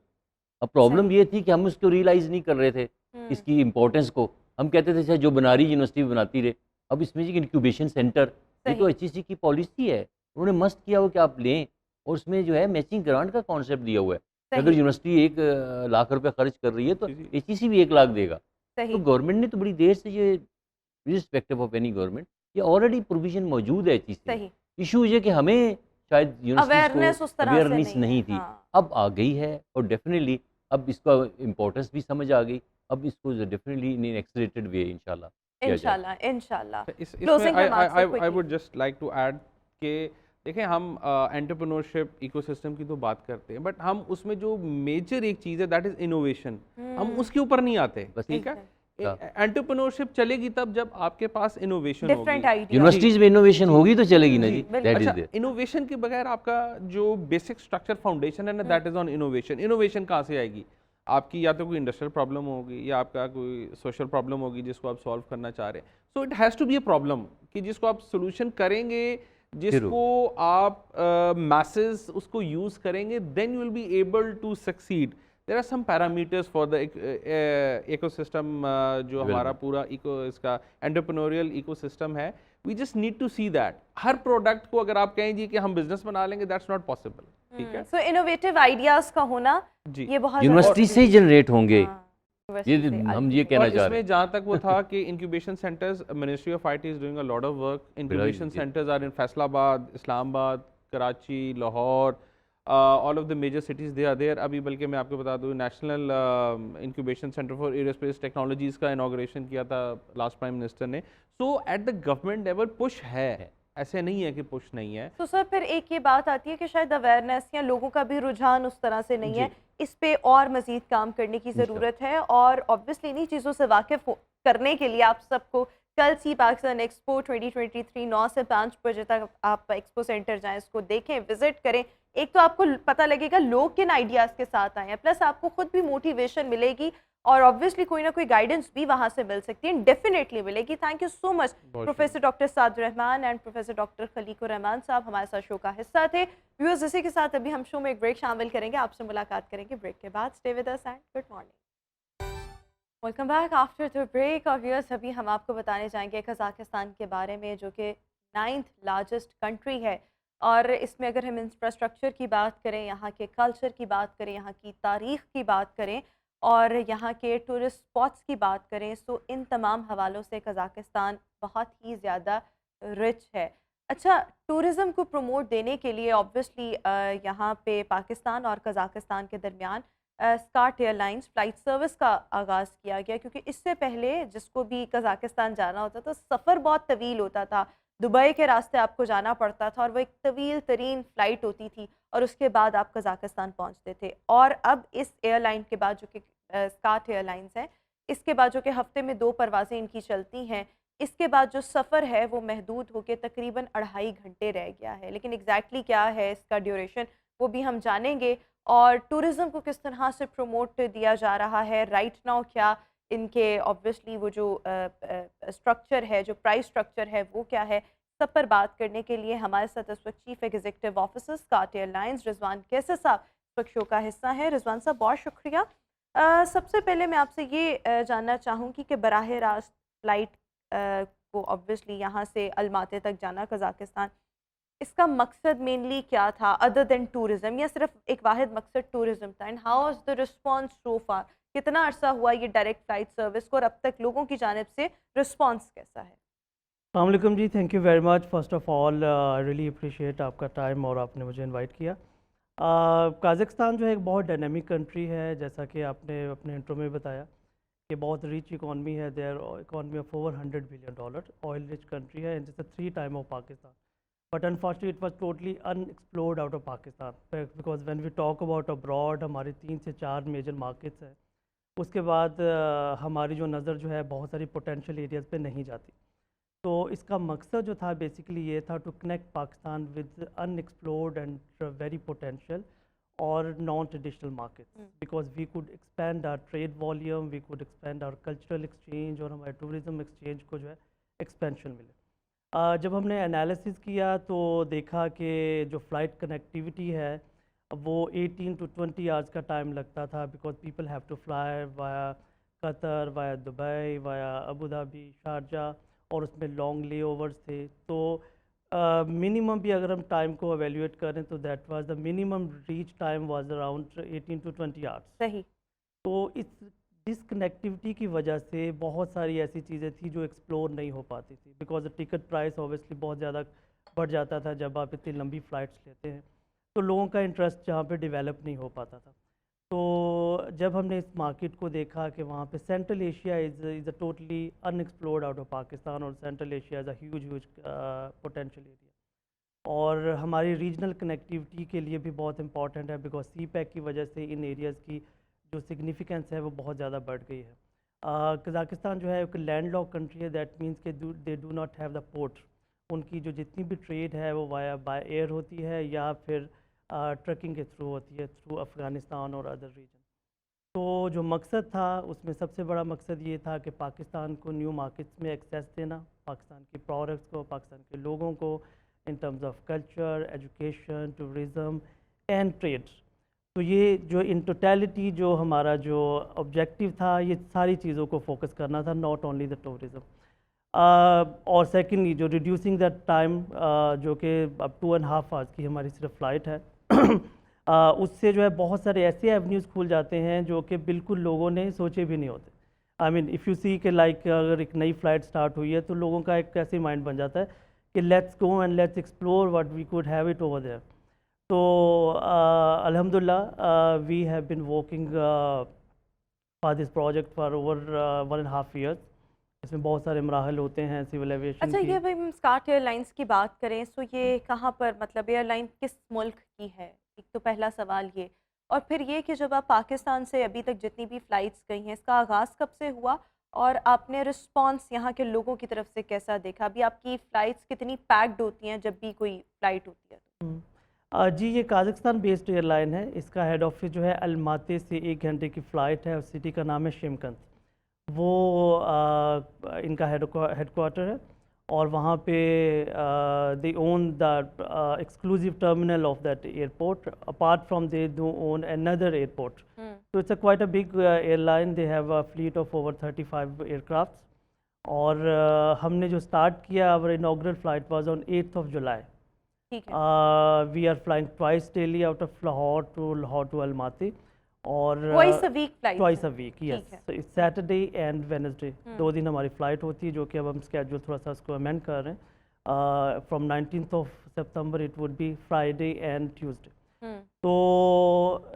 Speaker 2: अब प्रॉब्लम
Speaker 1: सही।
Speaker 2: ये थी कि हम उसको रियलाइज़ नहीं कर रहे थे,
Speaker 1: हुँ,
Speaker 2: इसकी इम्पोर्टेंस को। हम कहते थे अच्छा जो बना रही यूनिवर्सिटी बनाती रहे। अब इसमें जी इंक्यूबेशन सेंटर, ये तो
Speaker 1: सही,
Speaker 2: एचईसी की पॉलिसी है। उन्होंने मस्ट किया हुआ कि आप लें और उसमें जो है मैचिंग ग्रांट का कॉन्सेप्ट दिया हुआ है। कि अगर
Speaker 1: सही,
Speaker 2: यूनिवर्सिटी 1 लाख रुपए खर्च कर रही है तो
Speaker 3: जी, जी।
Speaker 2: एचईसी भी 1 लाख देगा। तो
Speaker 1: सही,
Speaker 2: गवर्नमेंट ने तो बड़ी देर से ये इर्रिस्पेक्टिव ऑफ एनी गवर्नमेंट ये ऑलरेडी प्रोविज़न मौजूद है एचईसी में।
Speaker 1: सही।
Speaker 2: इश्यू ये कि हमें शायद यूनिवर्सिटीज़ को
Speaker 1: अवेयरनेस उस तरह से
Speaker 2: अवेयरनेस
Speaker 1: नहीं है।
Speaker 2: नहीं थी।
Speaker 1: हाँ,
Speaker 2: अब आ गई है और डेफ़िनिटली अब इसका इम्पोर्टेंस भी समझ आ गई। अब इसको डेफ़िनिटली इन एन एक्सेलरेटेड वे इंशाल्लाह किया जाएगा।
Speaker 1: इंशाल्लाह, इंशाल्लाह।
Speaker 3: इसमें
Speaker 1: क्लोजिंग में हम आपसे
Speaker 3: I
Speaker 1: quickly
Speaker 3: would just like to add कि देखें हम एंटरप्रेन्योरशिप इकोसिस्टम की तो बात करते हैं बट हम उसमें जो मेजर एक चीज़ है दैट इज़ इनोवेशन, हम
Speaker 1: हुँ,
Speaker 3: उसके ऊपर नहीं आते,
Speaker 2: बस
Speaker 3: ठीक है।
Speaker 1: एग्ज़ैक्ट
Speaker 2: हाँ,
Speaker 3: एंटरप्रेन्योरशिप चलेगी तब जब आपके पास इनोवेशन होगी।
Speaker 1: Different ideas.
Speaker 3: जी,
Speaker 2: यूनिवर्सिटीज़ में इनोवेशन
Speaker 3: जी,
Speaker 2: होगी तो चलेगी ना
Speaker 1: हुँ,
Speaker 2: जी,
Speaker 1: बिल्कुल।
Speaker 2: दैट इज़
Speaker 3: अच्छा,
Speaker 2: देयर।
Speaker 3: इनोवेशन के बगैर आपका जो बेसिक स्ट्रक्चर फाउंडेशन है ना
Speaker 1: हुँ,
Speaker 3: that is on innovation. Innovation कहाँ से आएगी? आपकी या तो कोई इंडस्ट्रियल प्रॉब्लम होगी या आपका कोई सोशल प्रॉब्लम होगी जिसको आप सॉल्व करना चाह रहे हैं। So it has to be a problem कि जिसको आप सोल्यूशन करेंगे,
Speaker 2: फिर हो
Speaker 3: जिसको आप masses उसको यूज़ करेंगे, then you will be able to succeed. There are some parameters for the ecosystem, जो हमारा
Speaker 2: डेवलपमेंट।
Speaker 3: पूरा इको इसका एंटरप्रेन्योरियल इकोसिस्टम है, we just need to see that. हर प्रोडक्ट को अगर आप कहें जी कि हम बिजनेस बना लेंगे, दैट्स नॉट पॉसिबल, ठीक है।
Speaker 1: सो इनोवेटिव आइडियाज़ का होना,
Speaker 3: जी।
Speaker 1: ये बहुत ज़्यादा
Speaker 3: और
Speaker 2: यूनिवर्सिटी से ही
Speaker 1: ज़रूरी है।
Speaker 2: जनरेट होंगे।
Speaker 1: हाँ,
Speaker 2: ये
Speaker 1: यूनिवर्सिटी से
Speaker 2: हम ये
Speaker 1: अल्टीमेटली।
Speaker 2: कहना
Speaker 3: और
Speaker 2: चाह रहे
Speaker 3: इसमें
Speaker 2: हैं।
Speaker 3: जहाँ तक वो था कि incubation centres, ministry of IT is doing a lot of work.
Speaker 2: बड़ा
Speaker 3: इंक्यूबेशन
Speaker 2: ये
Speaker 3: centres are in Faisalabad, Islamabad, Karachi, Lahore, all of the major cities they are there. अभी बल्कि मैं आपको बता दूँ national incubation centre for aerospace technologies का इनाग्रेशन किया था लास्ट प्राइम मिनिस्टर ने। So at the government level push है, ऐसे नहीं है कि पुश नहीं है।
Speaker 1: तो सर फिर एक ये बात आती है कि शायद अवेयरनेस या लोगों का भी रुझान उस तरह से नहीं
Speaker 3: जी,
Speaker 1: है, इस पे और मज़ीद काम करने की
Speaker 2: इंशाल्लाह।
Speaker 1: ज़रूरत है और ऑब्वियसली इन्हीं चीज़ों से करने के लिए आप सबको कल सी पाकिस्तान एक्सपो 2023 9 से 5 बजे तक आप एक्सपो सेंटर जाएं, इसको देखें, विजिट करें। एक तो आपको पता लगेगा लोग किन आइडियाज़ के साथ आए हैं, प्लस आपको खुद भी मोटिवेशन मिलेगी और ऑब्वियसली कोई ना कोई गाइडेंस भी वहाँ से मिल सकती है, डेफिनेटली मिलेगी। थैंक यू सो मच
Speaker 3: बहुत
Speaker 1: professor doctor Saad Rahman and professor doctor Khaliqur Rahman sahab हमारे साथ शो का हिस्सा थे। व्यूअर्स, इसी के साथ अभी हम शो में एक ब्रेक शामिल करेंगे, आपसे मुलाकात करेंगे ब्रेक के बाद। Stay with us and good morning. Welcome back after the break. और व्यूअर्स, अभी हम आपको बताने जाएंगे कज़ाकिस्तान के बारे में, जो कि 9th लार्जेस्ट कंट्री है और इसमें अगर हम इंफ्रास्ट्रक्चर की बात करें, यहाँ के कल्चर की बात करें, यहाँ की तारीख़ की बात करें और यहाँ के टूरिस्ट स्पॉट्स की बात करें, सो इन तमाम हवालों से कज़ाकिस्तान बहुत ही ज़्यादा रिच है। अच्छा, टूरिज़्म को प्रमोट देने के लिए ऑब्वियसली यहाँ पे पाकिस्तान और कज़ाकिस्तान के दरमियान स्काट एयरलाइंस फ़्लाइट सर्विस का आगाज़ किया गया, क्योंकि इससे पहले जिसको भी कज़ाकिस्तान जाना होता था सफ़र बहुत तवील होता था, दुबई के रास्ते आपको जाना पड़ता था और वो एक तवील तरीन फ़्लाइट होती थी और उसके बाद आप कज़ाकिस्तान पहुंचते थे। और अब इस एयरलाइन के बाद, जो कि स्काट एयरलाइंस है, इसके बाद जो कि हफ़्ते में 2 परवाज़ें इनकी चलती हैं, इसके बाद जो सफ़र है वो महदूद होकर तकरीबन 2.5 घंटे रह गया है। लेकिन एग्जैक्टली क्या है इसका ड्यूरेशन वो भी हम जानेंगे और टूरिज़्म को किस तरह से प्रमोट दिया जा रहा है राइट नाउ, क्या इनके ऑब्वियसली वो जो स्ट्रक्चर है, जो प्राइस स्ट्रक्चर है वो क्या है, सब पर बात करने के लिए हमारे साथ इस वक्त chief executive officer स्काट airlines Rizwan Qaiser साहब इस वक्त शो का हिस्सा है। रिजवान साहब, बहुत शुक्रिया। सबसे पहले मैं आपसे ये जानना चाहूँगी कि बराह रास्त फ़्लाइट को ऑब्वियसली यहाँ से अलमाते तक जाना कज़ाकिस्तान, इसका मकसद मेनली क्या था अदर देन टूरिज़्म, या सिर्फ एक वाहिद मकसद टूरिज़्म था? And how is the response so far? कितना अरसा हुआ ये डायरेक्ट फ़्लाइट सर्विस को और अब तक लोगों की जानिब से रिस्पांस कैसा है?
Speaker 4: अस्सलाम वालेकुम जी, thank you very much. First of all I really appreciate आपका टाइम और आपने मुझे इनवाइट किया। कज़ाकिस्तान जो है एक बहुत डायनामिक कंट्री है, जैसा कि आपने अपने इंट्रो में बताया कि बहुत रिच इकॉनमी है। Their economy of over $100 billion, oil rich country है, जैसे 3 time of Pakistan. But unfortunately it was totally unexplored out of Pakistan, because when we talk about abroad, हमारे 3 से 4 मेजर मार्केट्स हैं, उसके बाद हमारी जो नज़र जो है बहुत सारी पोटेंशियल एरियाज़ पे नहीं जाती। तो इसका मकसद जो था बेसिकली ये था to connect Pakistan with unexplored and very potential और non traditional markets, because we could expand our trade volume, we could expand our cultural exchange और हमारे टूरिज्म एक्सचेंज को जो है एक्सपेंशन मिले। जब हमने एनालिसिस किया तो देखा कि जो फ़्लाइट कनेक्टिविटी है वो 18 to 20 आवर्स का टाइम लगता था, because people have to fly via Qatar, via Dubai, via Abu Dhabi, Sharjah, और उसमें लॉन्ग ले ओवर्स थे। तो मिनिमम भी अगर हम टाइम को एवेल्यूएट करें तो that was the minimum reach time was around 18 to 20 hours.
Speaker 1: सही।
Speaker 4: तो इस डिसकनेक्टिविटी की वजह से बहुत सारी ऐसी चीज़ें थी जो एक्सप्लोर नहीं हो पाती थी, बिकॉज टिकट प्राइस ऑब्वियसली बहुत ज़्यादा बढ़ जाता था जब आप इतनी लंबी फ़्लाइट्स लेते हैं, तो लोगों का इंटरेस्ट जहाँ पे डेवलप नहीं हो पाता था। तो जब हमने इस मार्केट को देखा कि वहाँ पे Central Asia is a totally unexplored out of Pakistan, और Central Asia is a huge potential area, और हमारी रीजनल कनेक्टिविटी के लिए भी बहुत इंपॉर्टेंट है, बिकॉज सी पैक की वजह से इन एरियाज़ की जो सिग्निफिकेंस है वो बहुत ज़्यादा बढ़ गई है। कज़ाकिस्तान जो है एक लैंडलॉक कंट्री है, दैट मीन्स के they do not have the port. उनकी जो जितनी भी ट्रेड है वो वाया बाय एयर होती है या फिर ट्रकिंग के थ्रू होती है, थ्रू अफ़गानिस्तान और अदर रीजन। तो जो मकसद था उसमें सबसे बड़ा मकसद ये था कि पाकिस्तान को न्यू मार्केट्स में एक्सेस देना, पाकिस्तान की प्रोडक्ट्स को, पाकिस्तान के लोगों को, इन terms of culture, education, tourism and trade. तो ये जो इन टोटलिटी जो हमारा जो ऑब्जेक्टिव था, ये सारी चीज़ों को फोकस करना था, नॉट ओनली द टूरिज़म। और सेकेंडली जो रिड्यूसिंग द टाइम, जो कि अब 2.5 आवर्स की हमारी सिर्फ फ़्लाइट है, उससे जो है बहुत सारे ऐसे एवेन्यूज़ खुल जाते हैं जो कि बिल्कुल लोगों ने सोचे भी नहीं होते। I mean if you see के लाइक अगर एक नई फ़्लाइट स्टार्ट हुई है तो लोगों का एक ऐसे माइंड बन जाता है कि let's go and let's explore what we could have it over there. तो अल्हम्दुलिल्लाह we have been working for this project for over 1.5 years. इसमें बहुत सारे मराहल होते हैं सिविल एविएशन
Speaker 1: अच्छा,
Speaker 4: की।
Speaker 1: ये भाई हम स्टार्ट एयरलाइंस की बात करें तो ये कहाँ पर, मतलब एयरलाइन किस मुल्क की है, एक तो पहला सवाल ये। और फिर ये कि जब आप पाकिस्तान से अभी तक जितनी भी फ़्लाइट्स गई हैं, इसका आगाज़ कब से हुआ और आपने रिस्पांस यहाँ के लोगों की तरफ से कैसा देखा? अभी आपकी फ़्लाइट्स कितनी पैक्ड होती हैं जब भी कोई फ़्लाइट होती है तो?
Speaker 4: जी, ये काज़ाकिस्तान बेस्ड एयरलाइन है। इसका हेड ऑफिस जो है अलमाती से 1 घंटे की फ़्लाइट है, उस सिटी का नाम है शिमकंद। वो इनका हेडक्वार्टर है, और वहाँ पे they own the exclusive terminal of that airport, apart from they do own another airport. तो it's a quite a big airline, they have a fleet of over 35 aircraft. और हमने जो स्टार्ट किया, our inaugural flight was on 8th of July।
Speaker 1: ठीक है।
Speaker 4: We are flying twice daily out of Lahore to Almaty, और
Speaker 1: twice a week flight?
Speaker 4: Twice a week,
Speaker 1: ठीक
Speaker 4: yes.
Speaker 1: है।
Speaker 4: So it's Saturday and Wednesday, 2 दिन हमारी flight होती है, जो कि अब हम स्केड्यूल थोड़ा सा उसको अमेंड कर रहे हैं। From 19th of September it would be Friday and Tuesday. तो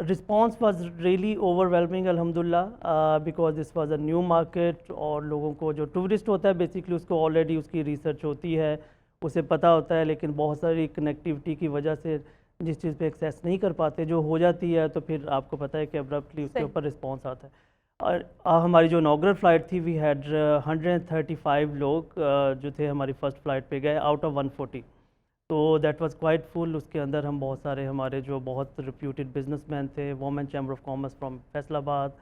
Speaker 4: रिस्पांस वाज रियली ओवरवेलमिंग अल्हम्दुलिल्लाह, because this was a new market, और लोगों को जो टूरिस्ट होता है बेसिकली उसको ऑलरेडी उसकी रिसर्च होती है, उसे पता होता है, लेकिन बहुत सारी कनेक्टिविटी की वजह से जिस चीज़ पे एक्सेस नहीं कर पाते, जो हो जाती है, तो फिर आपको पता है कि अब्रप्टली उसके
Speaker 1: सही।
Speaker 4: ऊपर रिस्पांस आता है। और हमारी जो इनॉग्रल फ़्लाइट थी, वी हैड 135 लोग जो थे हमारी फ़र्स्ट फ़्लाइट पे गए आउट ऑफ 140। तो दैट वाज क्वाइट फुल। उसके अंदर हम बहुत सारे हमारे जो बहुत रिप्यूटेड बिजनेसमैन थे, women chamber of commerce from Faisalabad,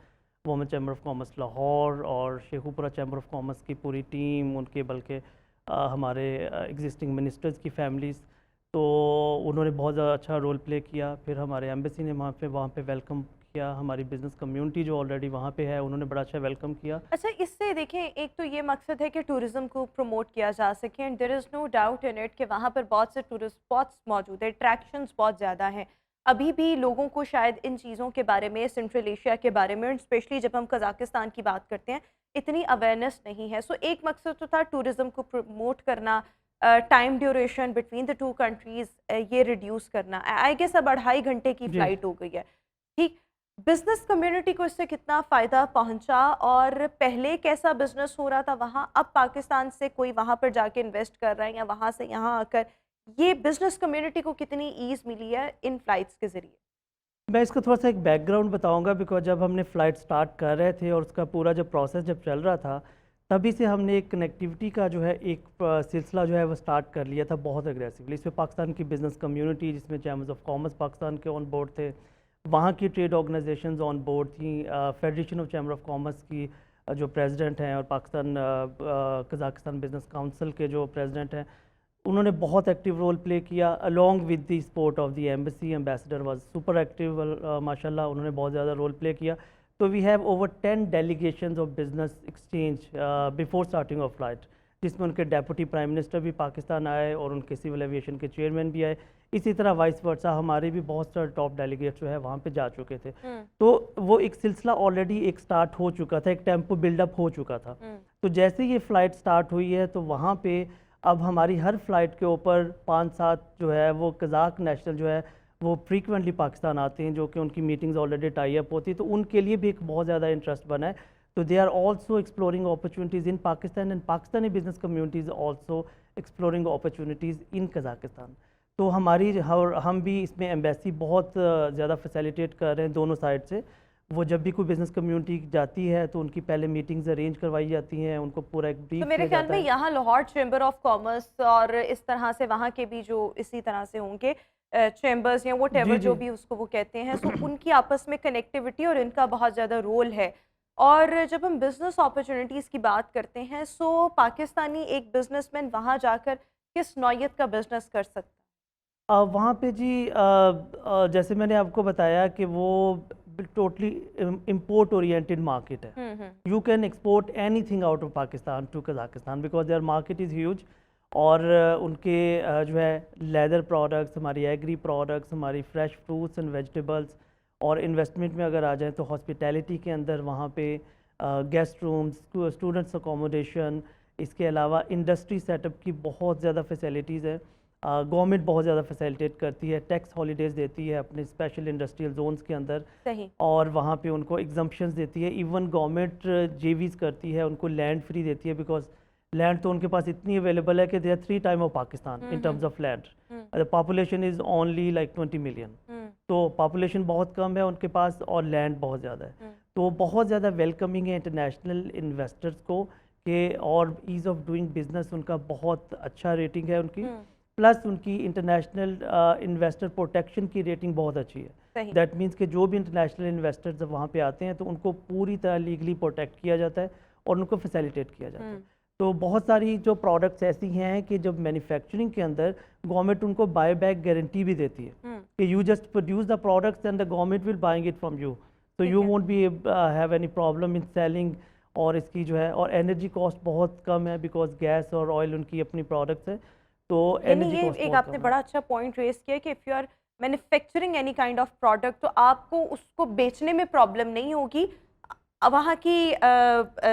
Speaker 4: women chamber of commerce Lahore, और शेखुपुरा चैम्बर ऑफ कॉमर्स की पूरी टीम, उनके बल्कि हमारे एग्जिस्टिंग मिनिस्टर्स की फैमिलीज़। तो उन्होंने बहुत ज़्यादा अच्छा रोल प्ले किया। फिर हमारे एम्बेसी ने वहाँ पे वेलकम किया, हमारी बिज़नेस कम्युनिटी जो ऑलरेडी वहाँ पे है उन्होंने बड़ा अच्छा वेलकम किया।
Speaker 1: अच्छा, इससे देखें, एक तो ये मकसद है कि टूरिज़्म को प्रमोट किया जा सके, and there is no doubt in it कि वहाँ पर बहुत से टूरिस्ट स्पॉट्स मौजूद हैं, अट्रैक्शंस बहुत ज़्यादा हैं। अभी भी लोगों को शायद इन चीज़ों के बारे में, सेंट्रल एशिया के बारे में, स्पेशली जब हम कज़ाकिस्तान की बात करते हैं, इतनी अवेयरनेस नहीं है। सो एक मकसद तो था टूरिज़्म को प्रमोट करना, time duration between the two countries ये रिड्यूस करना। आई गेस अब 2.5 घंटे की
Speaker 4: जी।
Speaker 1: फ़्लाइट हो गई है, ठीक। बिजनेस कम्युनिटी को इससे कितना फ़ायदा पहुंचा, और पहले कैसा बिजनेस हो रहा था वहाँ, अब पाकिस्तान से कोई वहाँ पर जाके इन्वेस्ट कर रहा है या वहाँ से यहाँ आकर, ये बिजनेस कम्युनिटी को कितनी ईज़ मिली है इन फ्लाइट्स के ज़रिए?
Speaker 4: मैं इसका थोड़ा सा एक बैकग्राउंड बताऊंगा, बिकॉज जब हमने फ़्लाइट स्टार्ट कर रहे थे और उसका पूरा जब प्रोसेस जब चल रहा था, तभी से हमने एक कनेक्टिविटी का जो है एक सिलसिला जो है वो स्टार्ट कर लिया था बहुत एग्रेसिवली। इसमें पाकिस्तान की बिज़नेस कम्युनिटी, जिसमें चैम्बर्स ऑफ कॉमर्स पाकिस्तान के ऑन बोर्ड थे, वहाँ की ट्रेड ऑर्गेनाइजेशंस ऑन बोर्ड थी, federation of chamber of commerce की जो प्रेसिडेंट हैं और पाकिस्तान कज़ाकिस्तान बिज़नेस काउंसिल के जो प्रेसिडेंट हैं, उन्होंने बहुत एक्टिव रोल प्ले किया along with the support of the embassy. Ambassador was super active, माशाल्लाह उन्होंने बहुत ज़्यादा रोल प्ले किया। तो we have over 10 delegations of business exchange before starting of flight, जिसमें उनके डेप्यूटी प्राइम मिनिस्टर भी पाकिस्तान आए और उनके सिविल एविएशन के चेयरमैन भी आए। इसी तरह वाइस वर्सा हमारे भी बहुत सारे टॉप डेलीगेट्स जो है वहाँ पे जा चुके थे। तो वो एक सिलसिला ऑलरेडी एक स्टार्ट हो चुका था, एक टेम्पो बिल्डअप हो चुका था। तो जैसे ये फ़्लाइट स्टार्ट हुई है तो वहाँ पे अब हमारी हर फ्लाइट के ऊपर 5-7 जो है वो कज़ाक नेशनल जो है वो फ्रीक्वेंटली पाकिस्तान आते हैं, जो कि उनकी मीटिंग्स ऑलरेडी टाई अप होती है, तो उनके लिए भी एक बहुत ज़्यादा इंटरेस्ट बना है। तो they are also exploring opportunities in Pakistan, and Pakistani business communities also exploring opportunities in Kazakhstan. तो हम भी इसमें एम्बेसी बहुत ज़्यादा फैसिलिटेट कर रहे हैं दोनों साइड से। वो जब भी कोई बिज़नेस कम्युनिटी जाती है तो उनकी पहले मीटिंग्स अरेंज करवाई जाती हैं, उनको पूरा एक ब्रीफ
Speaker 1: तो मेरे ख्याल में यहाँ लाहौर चैम्बर ऑफ कॉमर्स और इस तरह से वहाँ के भी जो इसी तरह से होंगे चैम्बर्स या वट एवर जो भी उसको वो कहते हैं, सो उनकी आपस में कनेक्टिविटी और इनका बहुत ज़्यादा रोल है। और जब हम बिज़नेस अपॉर्चुनिटीज़ की बात करते हैं, सो पाकिस्तानी एक बिजनेसमैन वहाँ जाकर किस नौयत का बिज़नेस कर सकता है?
Speaker 4: वहाँ पे जी जैसे मैंने आपको बताया कि वो टोटली इम्पोर्ट ओरिएंटेड मार्केट है। You can export anything out of Pakistan to Kazakhstan because their market is huge. और उनके जो है लेदर प्रोडक्ट्स, हमारी एग्री प्रोडक्ट्स, हमारी फ्रेश फ्रूट्स एंड वेजिटेबल्स, और इन्वेस्टमेंट में अगर आ जाए तो हॉस्पिटैलिटी के अंदर वहाँ पे गेस्ट रूम्स, स्टूडेंट्स अकोमोडेशन, इसके अलावा इंडस्ट्री सेटअप की बहुत ज़्यादा फैसिलिटीज़ है। गवर्नमेंट बहुत ज़्यादा फैसिलिटेट करती है, टैक्स हॉलीडेज़ देती है अपने स्पेशल इंडस्ट्रियल जोन्स के अंदर।
Speaker 1: सही।
Speaker 4: और वहाँ पे उनको एग्जम्पशंस देती है। इवन गवर्नमेंट जेवीज़ करती है, उनको लैंड फ्री देती है, बिकॉज लैंड तो उनके पास इतनी अवेलेबल है कि they are 3 time of Pakistan in terms of land. The population is only like 20 million, तो पॉपुलेशन बहुत कम है उनके पास और लैंड बहुत ज़्यादा है। तो बहुत ज़्यादा वेलकमिंग है इंटरनेशनल इन्वेस्टर्स को के, और ईज़ ऑफ डूइंग बिजनेस उनका बहुत अच्छा रेटिंग है उनकी। प्लस उनकी इंटरनेशनल इन्वेस्टर प्रोटेक्शन की रेटिंग बहुत अच्छी है। दैट मीन्स कि जो भी इंटरनेशनल इन्वेस्टर्स जब वहाँ पे आते हैं तो उनको पूरी तरह लीगली प्रोटेक्ट किया जाता है और उनको फैसिलिटेट किया जाता है। तो बहुत सारी जो प्रोडक्ट्स ऐसी हैं कि जब मैन्युफैक्चरिंग के अंदर गवर्नमेंट उनको बाय बैक गारंटी भी देती है कि you just produce the products and the government will buying it from you, तो you won't be have any problem in selling. और इसकी जो है और एनर्जी कॉस्ट बहुत कम है बिकॉज गैस और ऑयल उनकी अपनी प्रोडक्ट्स है। तो
Speaker 1: यानी ये एक आपने बड़ा अच्छा पॉइंट रेस किया कि if you are manufacturing any kind of product तो आपको उसको बेचने में प्रॉब्लम नहीं होगी। वहाँ की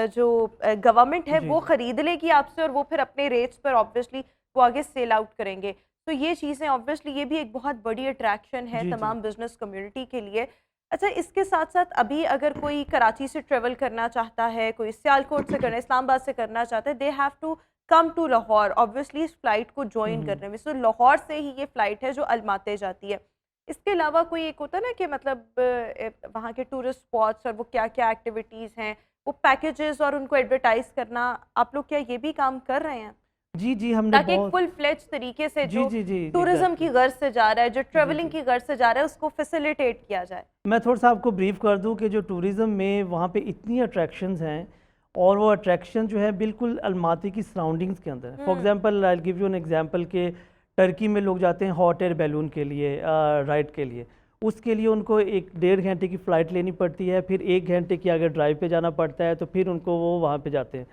Speaker 1: जो गवर्नमेंट है वो ख़रीद लेगी आपसे और वो फिर अपने रेट्स पर ऑब्वियसली वो आगे सेल आउट करेंगे। तो ये चीज़ें ऑब्वियसली ये भी एक बहुत बड़ी अट्रैक्शन है तमाम बिजनेस कम्युनिटी के लिए। अच्छा, इसके साथ साथ अभी अगर कोई कराची से ट्रेवल करना चाहता है, कोई सियालकोट से करना, इस्लामाबाद से करना चाहता है, they have to come to Lahore obviously इस फ़्लाइट को ज्वाइन करने में। सो लाहौर से ही ये फ़्लाइट है जो अलमाते जाती है। इसके अलावा कोई एक होता है ना कि मतलब वहाँ के टूरिस्ट स्पॉट्स और वो क्या क्या एक्टिविटीज़ हैं, वो पैकेजेस और उनको एडवर्टाइज़ करना, आप लोग क्या ये भी काम कर रहे हैं?
Speaker 4: जी हमने
Speaker 1: ताकि एक फुल फ्लेज तरीके से जो टूरिज्म की गर्ज से जा रहा है, जो ट्रेवलिंग की गर्ज से जा रहा है, उसको फैसिलिटेट किया जाए। मैं
Speaker 4: थोड़ा सा आपको ब्रीफ कर दूं कि जो टूरिज़्म में वहाँ पे इतनी अट्रैक्शंस हैं और वो अट्रैक्शन जो है बिल्कुल अलमाती की सराउंडिंग्स के अंदर है। For example I will give you an example के टर्की में लोग जाते हैं हॉट एयर बैलून के लिए राइड के लिए, उसके लिए उनको 1-1.5 घंटे की फ़्लाइट लेनी पड़ती है, फिर 1 घंटे की आगे ड्राइव पे जाना पड़ता है, तो फिर उनको वो वहाँ पे जाते हैं।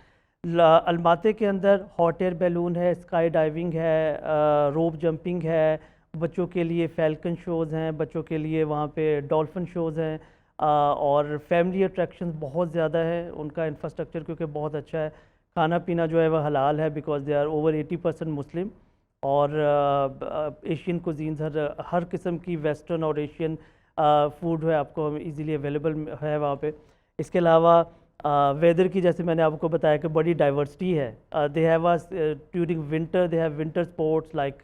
Speaker 4: अलमाते के अंदर हॉट एयर बैलून है, स्काई डाइविंग है, रोप जंपिंग है, बच्चों के लिए फैल्कन शोज़ हैं, बच्चों के लिए वहाँ पे डॉल्फिन शोज़ हैं, और फैमिली अट्रैक्शंस बहुत ज़्यादा है। उनका इंफ्रास्ट्रक्चर क्योंकि बहुत अच्छा है, खाना पीना जो है वह हलाल है बिकॉज दे आर ओवर 80% मुस्लिम, और एशियन कुजीन्स हर किस्म की वेस्टर्न और एशियन फूड है आपको इजीली अवेलेबल है वहाँ पे। इसके अलावा वेदर की जैसे मैंने आपको बताया कि बड़ी डाइवर्सिटी है। They have during winter they have winter sports like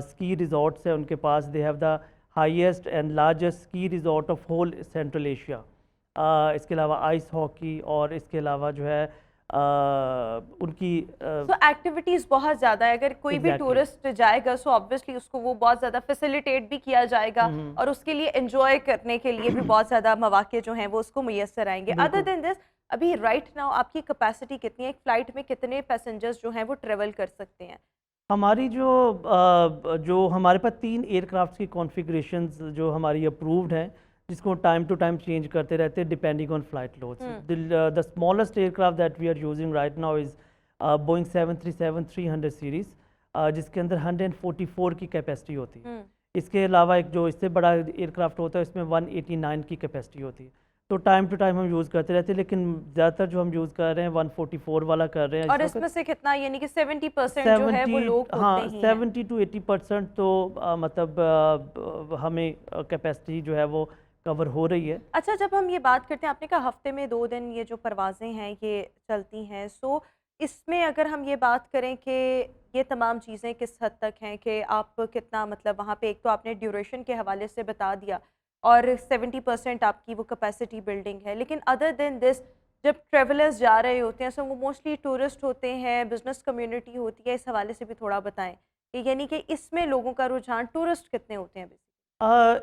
Speaker 4: ski resorts है उनके पास, they have the highest and largest ski resort of whole Central Asia. इसके अलावा आइस हॉकी और इसके अलावा जो है उनकी
Speaker 1: सो एक्टिविटीज़ बहुत ज़्यादा है। अगर कोई भी
Speaker 4: Exactly.
Speaker 1: टूरिस्ट जाएगा सो ऑब्वियसली उसको वो बहुत ज़्यादा फैसिलिटेट भी किया जाएगा और उसके लिए एंजॉय करने के लिए भी बहुत ज़्यादा मौके जो हैं वो उसको मुयस्सर आएंगे। अदर देन दिस, अभी राइट नाउ आपकी कैपेसिटी कितनी है? एक फ़्लाइट में कितने पैसेंजर्स जो हैं वो ट्रेवल कर सकते हैं?
Speaker 4: हमारी जो हमारे पास 3 एयरक्राफ्ट की कॉन्फ़िगरेशंस जो हमारी अप्रूव्ड हैं, जिसको टाइम टू टाइम चेंज करते रहते हैं depending on flight loads. The smallest aircraft that we are using right now is Boeing 737-300 series, जिसके अंदर 144 की कैपेसिटी होती है। इसके अलावा एक जो इससे बड़ा एयरक्राफ्ट होता है इसमें 189 की कैपेसिटी होती है। तो टाइम टू टाइम हम यूज़ करते रहते हैं, लेकिन ज़्यादातर जो हम यूज़ कर रहे हैं 144 वाला कर रहे हैं
Speaker 1: और इसमें से कितना, यानी कि 70% जो है वो लोग होते
Speaker 4: हाँ,
Speaker 1: ही हैं?
Speaker 4: 70 to 80% तो हमें कैपेसिटी जो है वो कवर हो रही है।
Speaker 1: अच्छा, जब हम ये बात करते हैं, आपने कहा हफ्ते में 2 दिन ये जो परवाज़ें हैं ये चलती हैं, सो इसमें अगर हम ये बात करें कि ये तमाम चीज़ें किस हद तक हैं कि आप कितना मतलब वहाँ पे, एक तो आपने ड्यूरेशन के हवाले से बता दिया और 70% आपकी वो कैपेसिटी बिल्डिंग है, लेकिन अदर देन दिस जब ट्रेवलर्स जा रहे होते हैं सो वो मोस्टली टूरिस्ट होते हैं, बिजनेस कम्युनिटी होती है, इस हवाले से भी थोड़ा बताएं कि यानी कि इसमें लोगों का रुझान, टूरिस्ट कितने होते हैं?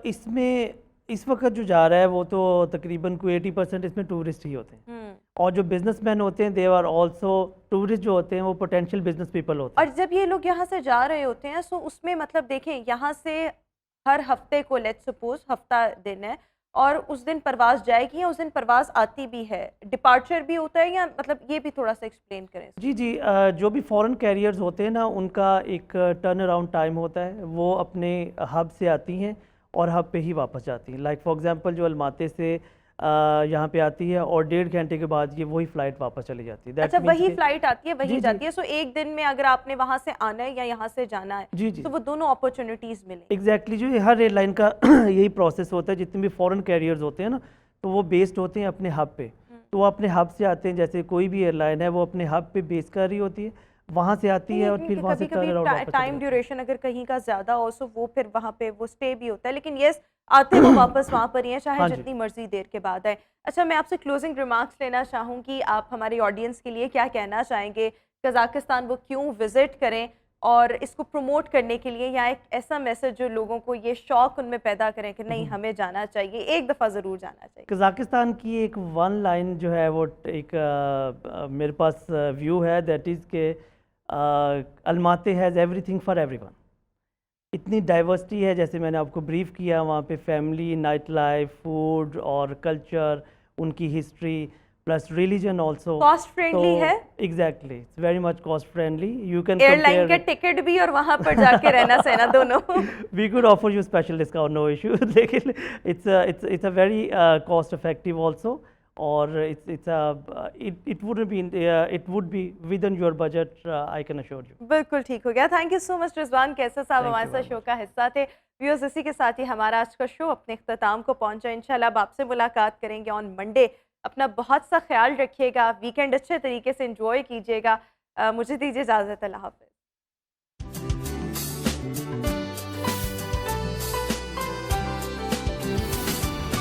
Speaker 4: इसमें इस वक्त जो जा रहा है वो तो तकरीबन कोई 80% इसमें टूरिस्ट ही होते हैं, और जो बिजनेसमैन होते हैं दे आर आल्सो टूरिस्ट, जो होते हैं वो पोटेंशियल बिजनेस पीपल होते हैं।
Speaker 1: और जब ये लोग यहाँ से जा रहे होते हैं सो उसमें मतलब देखें, यहाँ से हर हफ्ते को लेट्स सपोज हफ्ता दिन है और उस दिन परवाज़ जाएगी या उस दिन परवाज़ आती भी है, डिपार्चर भी होता है, या मतलब ये भी थोड़ा सा एक्सप्लेन करें?
Speaker 4: जी जी, जो भी फॉरेन कैरियर्स होते हैं ना, उनका एक टर्न अराउंड टाइम होता है, वो अपने हब से आती हैं और हब पे ही वापस जाती हैं। लाइक फॉर एग्जांपल जो अलमाते से यहाँ पे आती है और 1.5 घंटे के बाद ये वही फ़्लाइट वापस चली जाती है।
Speaker 1: अच्छा, वही फ्लाइट आती है,
Speaker 4: जी,
Speaker 1: वही
Speaker 4: जी।
Speaker 1: जाती है। सो एक दिन में अगर आपने वहाँ से आना है या यहाँ से जाना है
Speaker 4: जी जी,
Speaker 1: तो वो दोनों अपॉर्चुनिटीज़ मिलेंगी।
Speaker 4: एग्जैक्टली जो ये हर एयरलाइन का यही प्रोसेस होता है। जितने भी फॉरेन कैरियर्स होते हैं ना, तो वो बेस्ड होते हैं अपने हब पे, तो वो अपने हब से आते हैं। जैसे कोई भी एयरलाइन है वो अपने हब पे बेस कर रही होती है, वहाँ से आती है और फिर वहाँ से
Speaker 1: कभी
Speaker 4: टर्न अराउंड वापस चली
Speaker 1: टाइम
Speaker 4: जाती है।
Speaker 1: ड्यूरेशन अगर कहीं का ज़्यादा हो सो वो फिर वहाँ पे वो स्टे भी होता है, लेकिन यस आते वो वापस वहाँ पर ही हैं, चाहे
Speaker 4: हाँ जी।
Speaker 1: जितनी मर्जी देर के बाद आए। अच्छा, मैं आपसे क्लोजिंग रिमार्क्स लेना चाहूँगी, आप हमारी ऑडियंस के लिए क्या कहना चाहेंगे? कज़ाकिस्तान वो क्यों विज़िट करें और इसको प्रमोट करने के लिए, या एक ऐसा मैसेज जो लोगों को ये शौक उनमें पैदा करें कि नहीं हमें जाना चाहिए, एक दफ़ा ज़रूर जाना चाहिए?
Speaker 4: कज़ाकिस्तान की एक वन लाइन जो है वो एक मेरे पास व्यू है, दैट इज़ के Almaty has everything for everyone. इतनी डाइवर्सिटी है, जैसे मैंने आपको ब्रीफ किया, वहाँ पे फैमिली, नाइट लाइफ, फूड और कल्चर, उनकी history plus religion also.
Speaker 1: Cost friendly है?
Speaker 4: Exactly, it's very much cost friendly. You can
Speaker 1: airline के टिकट भी और वहाँ पर जाके रहना सहना दोनों।
Speaker 4: We could offer you special discount, no issue. लेकिन it's a very cost effective also, और it would be within your budget, I can assure you.
Speaker 1: बिल्कुल ठीक हो गया। Thank you so much Rizwan Qaiser sahab,
Speaker 4: Thank
Speaker 1: हमारे
Speaker 4: you
Speaker 1: साथ
Speaker 4: very
Speaker 1: शो का हिस्सा थे। व्यूअर्स, इसी के साथ ही हमारा आज का शो अपने इख्तिताम को पहुंचा। इंशाल्लाह अब आपसे मुलाकात करेंगे ऑन मंडे। अपना बहुत सा ख्याल रखिएगा, वीकेंड अच्छे तरीके से एंजॉय कीजिएगा। मुझे दीजिए इजाज़त, अल्लाह हाफ़िज़।